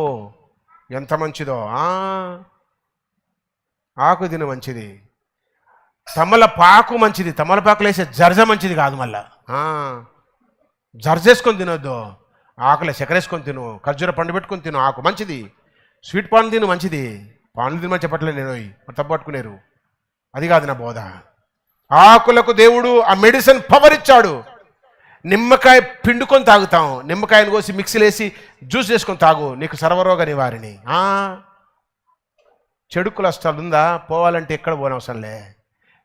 ఎంత మంచిదో. ఆకు తిను మంచిది. తమలపాకు మంచిది, తమలపాకులు వేసే జర్జ మంచిది కాదు. మళ్ళా జర్జేసుకొని తినొద్దు, ఆకులే చక్కెరేసుకొని తిను, ఖర్జూర పండు పెట్టుకొని తిను, ఆకు మంచిది. స్వీట్ పాన్ తిను మంచిది. పాన్లు తినమని చెప్పట్లేదు నేను, తప్పు పట్టుకునేరు, అది కాదు నా బోధ. ఆకులకు దేవుడు ఆ మెడిసిన్ పవర్ ఇచ్చాడు. నిమ్మకాయ పిండుకొని తాగుతాం, నిమ్మకాయను కోసి మిక్సీలు వేసి జ్యూస్ చేసుకొని తాగు, నీకు సర్వరోగ నివారణి. చెడు కొలెస్ట్రాల్ ఉందా, పోవాలంటే ఎక్కడ పోనవసరంలే.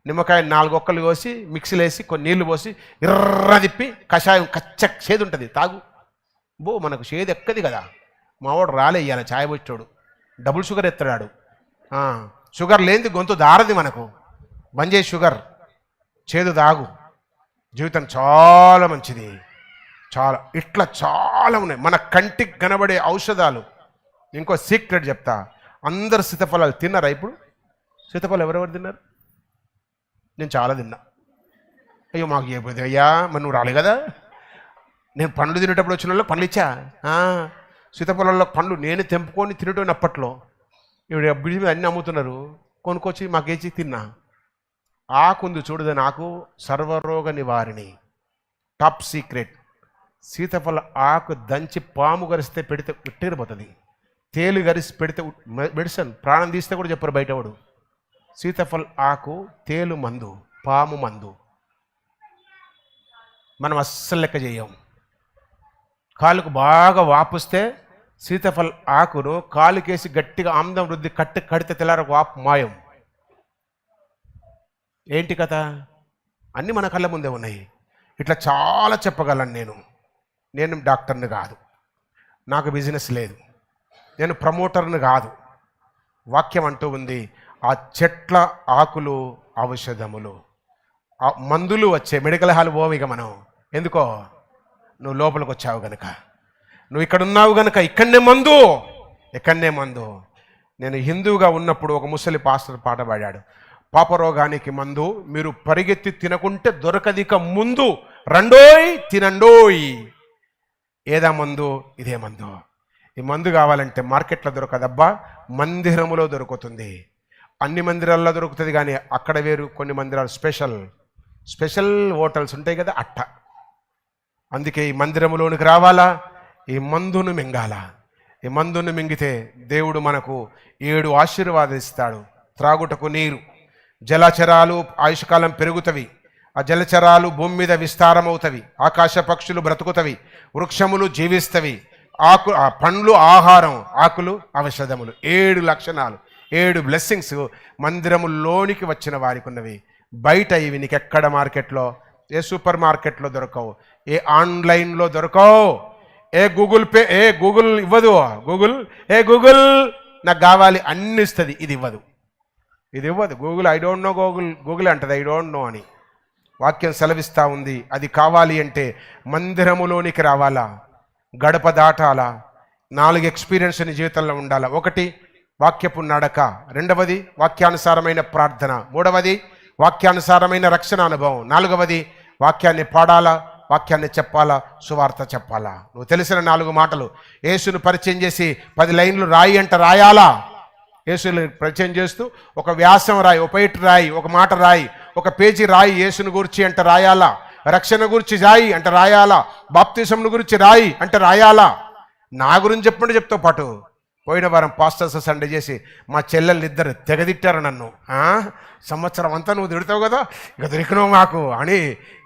నిమ్మకాయ 4 ఒక్కలు కోసి మిక్సీలో వేసి కొన్ని నీళ్లు పోసి ఎర్ర తిప్పి కషాయం చేదు ఉంటుంది, తాగు. మనకు చేదు ఎక్కది కదా. మావాడు రాలే ఇయ్యాల ఛాయ్ వచ్చాడు, డబుల్ షుగర్ ఎత్తాడు. షుగర్ లేనిది గొంతు దారది మనకు. బంద్ చేయి షుగర్, చేదు తాగు. జీవితం చాలా మంచిది. చాలా ఇట్లా చాలా ఉన్నాయి మన కంటికి కనబడే ఔషధాలు. ఇంకో సీక్రెట్ చెప్తా, అందరు సీతాఫలాలు తిన్నారా? ఇప్పుడు సీతాఫలం ఎవరెవరు తిన్నారు? నేను చాలా తిన్నా. అయ్యో మాకు చెప్పేది అయ్యా, మరి నువ్వు రాలే కదా. నేను పండ్లు తినేటప్పుడు వచ్చిన వాళ్ళు పండ్లు ఇచ్చా. సీతాఫలంలో పండ్లు నేను తెంపుకొని తినేటోని అప్పట్లో. ఇప్పుడు బిజీ మీద అన్నీ అమ్ముతున్నారు, కొనుక్కొచ్చి మాకేసి తిన్నా. ఆకుంది చూడదు, నాకు సర్వరోగ నివారిణి, టాప్ సీక్రెట్. సీతాఫల ఆకు దంచి పాము గరిస్తే పెడితే ఉట్టేరిపోతుంది, తేలు గరిసి పెడితే మెడిసిన్, ప్రాణం తీస్తే కూడా చెప్పరు బయటవాడు. సీతాఫల ఆకు తేలు మందు, పాము మందు. మనం అస్సలు లెక్క చేయం. కాలుకు బాగా వాపుస్తే సీతాఫల ఆకును కాలుకేసి గట్టిగా ఆమ్దం వృద్ధి కడితే తెల్లార వాపు మాయం. ఏంటి కథ? అన్నీ మన కళ్ళ ముందే ఉన్నాయి. ఇట్లా చాలా చెప్పగలను. నేను డాక్టర్ని కాదు, నాకు బిజినెస్ లేదు, నేను ప్రమోటర్ని కాదు. వాక్యం అంటూ ఉంది, ఆ చెట్ల ఆకులు ఔషధములు, ఆ మందులు వచ్చే మెడికల్ హాల్ పోవిక మనం. ఎందుకో? నువ్వు లోపలికి వచ్చావు గనక, నువ్వు ఇక్కడ ఉన్నావు గనక ఇక్కడనే మందు. నేను హిందువుగా ఉన్నప్పుడు ఒక ముసలి పాస్టర్ పాట పాడాడు, పాపరోగానికి మందు మీరు పరిగెత్తి తినకుంటే దొరకదిక ముందు, రండోయ్ తినండోయ్. ఏదా మందు? ఇదే మందు. ఈ మందు కావాలంటే మార్కెట్లో దొరకదబ్బా, మందిరములో దొరుకుతుంది. అన్ని మందిరాల్లో దొరుకుతుంది, కానీ అక్కడ వేరు. కొన్ని మందిరాలు స్పెషల్ హోటల్స్ ఉంటాయి కదా, అట్ట. అందుకే ఈ మందిరములోనికి రావాలా, ఈ మందును మింగాలా. ఈ మందును మింగితే దేవుడు మనకు 7 ఆశీర్వాదాలు ఇస్తాడు. త్రాగుటకు నీరు, జలచరాలు ఆయుష్కాలం పెరుగుతవి, ఆ జలచరాలు భూమి మీద విస్తారమవుతవి, ఆకాశ పక్షులు బ్రతుకుతవి, వృక్షములు జీవిస్తవి, పండ్లు ఆహారం, ఆకులు ఔషధములు. 7 లక్షణాలు, 7 బ్లెస్సింగ్స్ మందిరములోనికి వచ్చిన వారికి ఉన్నవి. బయట ఇవి నీకు ఎక్కడ మార్కెట్లో, ఏ సూపర్ మార్కెట్లో దొరకవు, ఏ ఆన్లైన్లో దొరకవు. గూగుల్ ఇవ్వదు. గూగుల్ నాకు కావాలి అన్ని ఇస్తుంది, ఇది ఇవ్వదు. Google I don't know, Google అంటది ఐ డోంట్ నో అని. వాక్యం సెలవిస్తూ ఉంది, అది కావాలి అంటే మందిరములోనికి రావాలా, గడప దాటాలా. 4 ఎక్స్పీరియన్స్ నీ జీవితంలో ఉండాలా. 1 వాక్యపు నడక, 2వది వాక్యానుసారమైన ప్రార్థన, 3వది వాక్యానుసారమైన రక్షణ అనుభవం, 4వది వాక్యాన్ని పాడాలా, వాక్యాన్ని చెప్పాలా, సువార్త చెప్పాలా. నువ్వు తెలిసిన 4 మాటలు. యేసును పరిచయం చేసి 10 లైన్లు రాయి అంట రాయాలా. యేసుని పరిచయం చేస్తూ ఒక వ్యాసం రాయి, ఒక పైట రాయి, ఒక మాట రాయి, ఒక పేజీ రాయి. యేసుని గురించి అంట రాయాలా, రక్షణ గురించి రాయి అంట రాయాలా, బాప్తిజంను గురించి రాయి అంటే రాయాలా. నా గురించి చెప్పండి చెప్తావు పాటు. పోయిన వారం పాస్టర్స్ సండే చేసి మా చెల్లెళ్ళు 2 తెగదిట్టారు నన్ను. సంవత్సరం అంతా నువ్వు తిడతావు కదా, ఇక దొరికినావు మాకు అని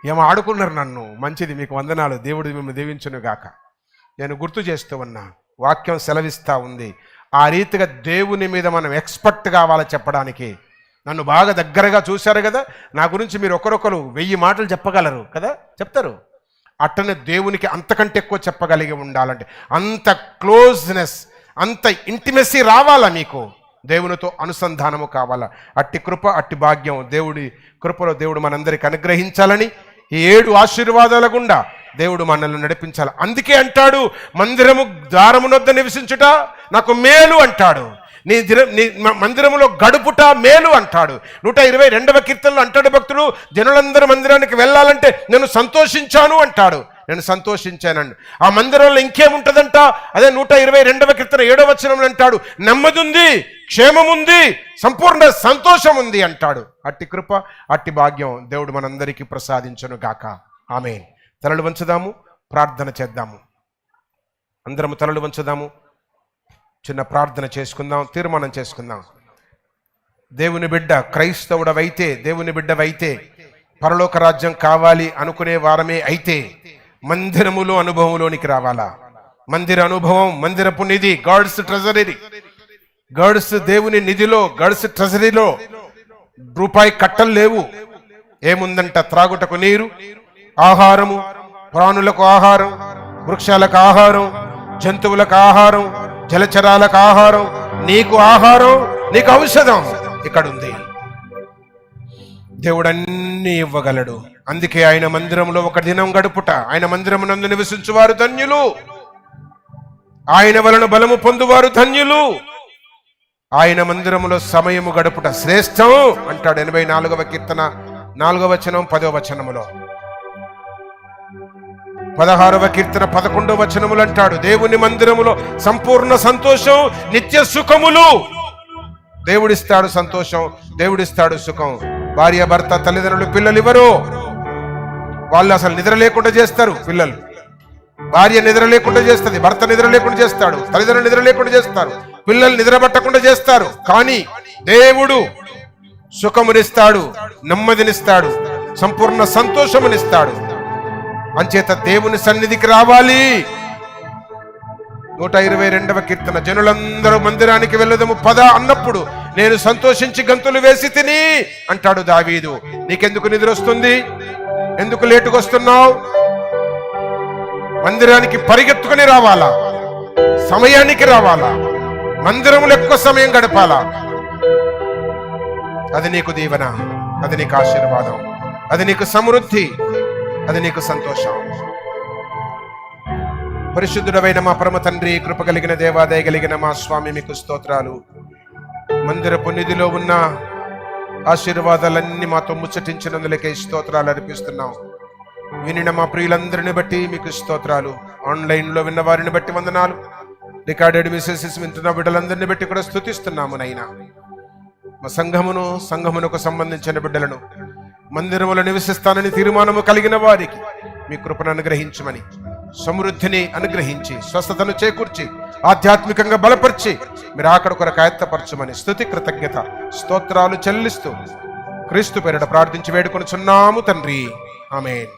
ఏమో ఆడుకున్నారు నన్ను. మంచిది, మీకు వందనాలు, దేవుడు మిమ్మల్ని దీవించును గాక. నేను గుర్తు చేస్తూ ఉన్నా, వాక్యం సెలవిస్తూ ఉంది. ఆ రీతిగా దేవుని మీద మనం ఎక్స్పర్ట్ కావాలని చెప్పడానికి. నన్ను బాగా దగ్గరగా చూశారు కదా, నా గురించి మీరు ఒకరొకరు 1000 మాటలు చెప్పగలరు కదా, చెప్తారు. అట్టనే దేవునికి అంతకంటే ఎక్కువ చెప్పగలిగి ఉండాలంటే అంత క్లోజ్నెస్, అంత ఇంటిమెసీ రావాలా మీకు. దేవునితో అనుసంధానము కావాలా. అట్టి కృప, అట్టి భాగ్యం దేవుడి కృపలో దేవుడు మనందరికి అనుగ్రహించాలని, ఈ 7 ఆశీర్వాదాల గుండా దేవుడు మనల్ని నడిపించాలి. అందుకే అంటాడు, మందిరము ద్వారమునొద్ద నివసించుట నాకు మేలు అంటాడు, నీ మందిరములో గడుపుట మేలు అంటాడు. 122వ కీర్తనలో అంటాడు భక్తుడు, జనులందరూ మందిరానికి వెళ్ళాలంటే నేను సంతోషించాను అంటాడు. నేను సంతోషించానండి. ఆ మందిరంలో ఇంకేముంటుందంట, అదే 122వ కీర్తన 7వ వచనంలో అంటాడు, నెమ్మది ఉంది, క్షేమముంది, సంపూర్ణ సంతోషం ఉంది అంటాడు. అట్టి కృప, అట్టి భాగ్యం దేవుడు మనందరికీ ప్రసాదించును గాక. ఆమేన్. తలలు వంచుదాము, ప్రార్థన చేద్దాము. అందరము తలలు వంచుదాము, చిన్న ప్రార్థన చేసుకుందాం, తీర్మానం చేసుకుందాం. దేవుని బిడ్డ, క్రైస్తవుడవైతే, దేవుని బిడ్డవైతే, పరలోక రాజ్యం కావాలి అనుకునే వారమే అయితే మందిరములో అనుభవంలోనికి రావాలా. మందిర అనుభవం, మందిరపు నిధి, గాడ్స్ ట్రెజరీ, గాడ్స్ దేవుని నిధిలో, గాడ్స్ ట్రెజరీలో రూపాయి కట్టలు లేవు. ఏముందంట? త్రాగుటకు నీరు, ఆహారము, ప్రాణులకు ఆహారం, వృక్షాలకు ఆహారం, జంతువులకు ఆహారం, జలచరాలకు ఆహారం, నీకు ఆహారం, నీకు ఔషధం ఇక్కడుంది. దేవుడన్నీ ఇవ్వగలడు. అందుకే ఆయన మందిరంలో ఒక దినం గడుపుట, ఆయన మందిరమునందు నివసించువారు ధన్యులు, ఆయన వలన బలము పొందువారు ధన్యులు. ఆయన మందిరములో సమయము గడుపుట శ్రేష్టం అంటాడు 84వ కీర్తన 4వ వచనం 10వ వచనములో. 16వ కీర్తన 11వ వచనములు అంటాడు, దేవుని మందిరములో సంపూర్ణ సంతోషం, నిత్య సుఖములు. దేవుడిస్తాడు సంతోషం, దేవుడిస్తాడు సుఖం. భార్య, భర్త, తల్లిదండ్రులు, పిల్లలు ఇవ్వరు. వాళ్ళు అసలు నిద్ర లేకుండా చేస్తారు. పిల్లలు, భార్య నిద్ర లేకుండా చేస్తుంది, భర్త నిద్ర లేకుండా చేస్తాడు, తల్లిదండ్రులు నిద్ర లేకుండా చేస్తారు, పిల్లలు నిద్ర పట్టకుండా చేస్తారు. కానీ దేవుడు సుఖమునిస్తాడు, నెమ్మదినిస్తాడు, సంపూర్ణ సంతోషమునిస్తాడు. అంచేత దేవుని సన్నిధికి రావాలి. 122వ కీర్తన, జనులందరూ మందిరానికి వెళ్ళదము పద అన్నప్పుడు నేను సంతోషించి గంతులు వేసి తిని అంటాడు దావీదు. నీకెందుకు నిద్ర వస్తుంది? ఎందుకు లేటుగా వస్తున్నావు? మందిరానికి పరిగెత్తుకుని రావాలా, సమయానికి రావాలా, మందిరంలో ఎక్కువ సమయం గడపాలా. అది నీకు దీవెన, అది నీకు ఆశీర్వాదం, అది నీకు సమృద్ధి, అది నీకు సంతోషం. పరిశుద్ధుడవైన మా పరమ తండ్రి, కృప కలిగిన దేవా, దయ కలిగిన మా స్వామి, మీకు స్తోత్రాలు. మందిరపు నిధిలో ఉన్న ఆశీర్వాదాలన్నీ మాతో ముచ్చటించినందులకే స్తోత్రాలు అర్పిస్తున్నాం. వినిన మా ప్రియులందరిని బట్టి మీకు స్తోత్రాలు. ఆన్లైన్లో విన్న వారిని బట్టి వందనాలు. రికార్డెడ్ మెసేజెస్ వింటున్న బిడ్డలందరిని బట్టి కూడా స్తుతిస్తున్నాము నైనా. మా సంఘమునకు సంబంధించిన బిడ్డలను, మందిరములో నివసిస్తానని తీర్మానము కలిగిన వారికి మీ కృపను అనుగ్రహించమని, సమృద్ధిని అనుగ్రహించి, స్వస్థతను చేకూర్చి, ఆధ్యాత్మికంగా బలపరిచి మీరు అక్కడ కొరకు ఆయత్తపరచమని స్తుతి, కృతజ్ఞత, స్తోత్రాలు చెల్లిస్తూ క్రీస్తు పేరిట ప్రార్థించి వేడుకొనుచున్నాము తండ్రి. ఆమేన్.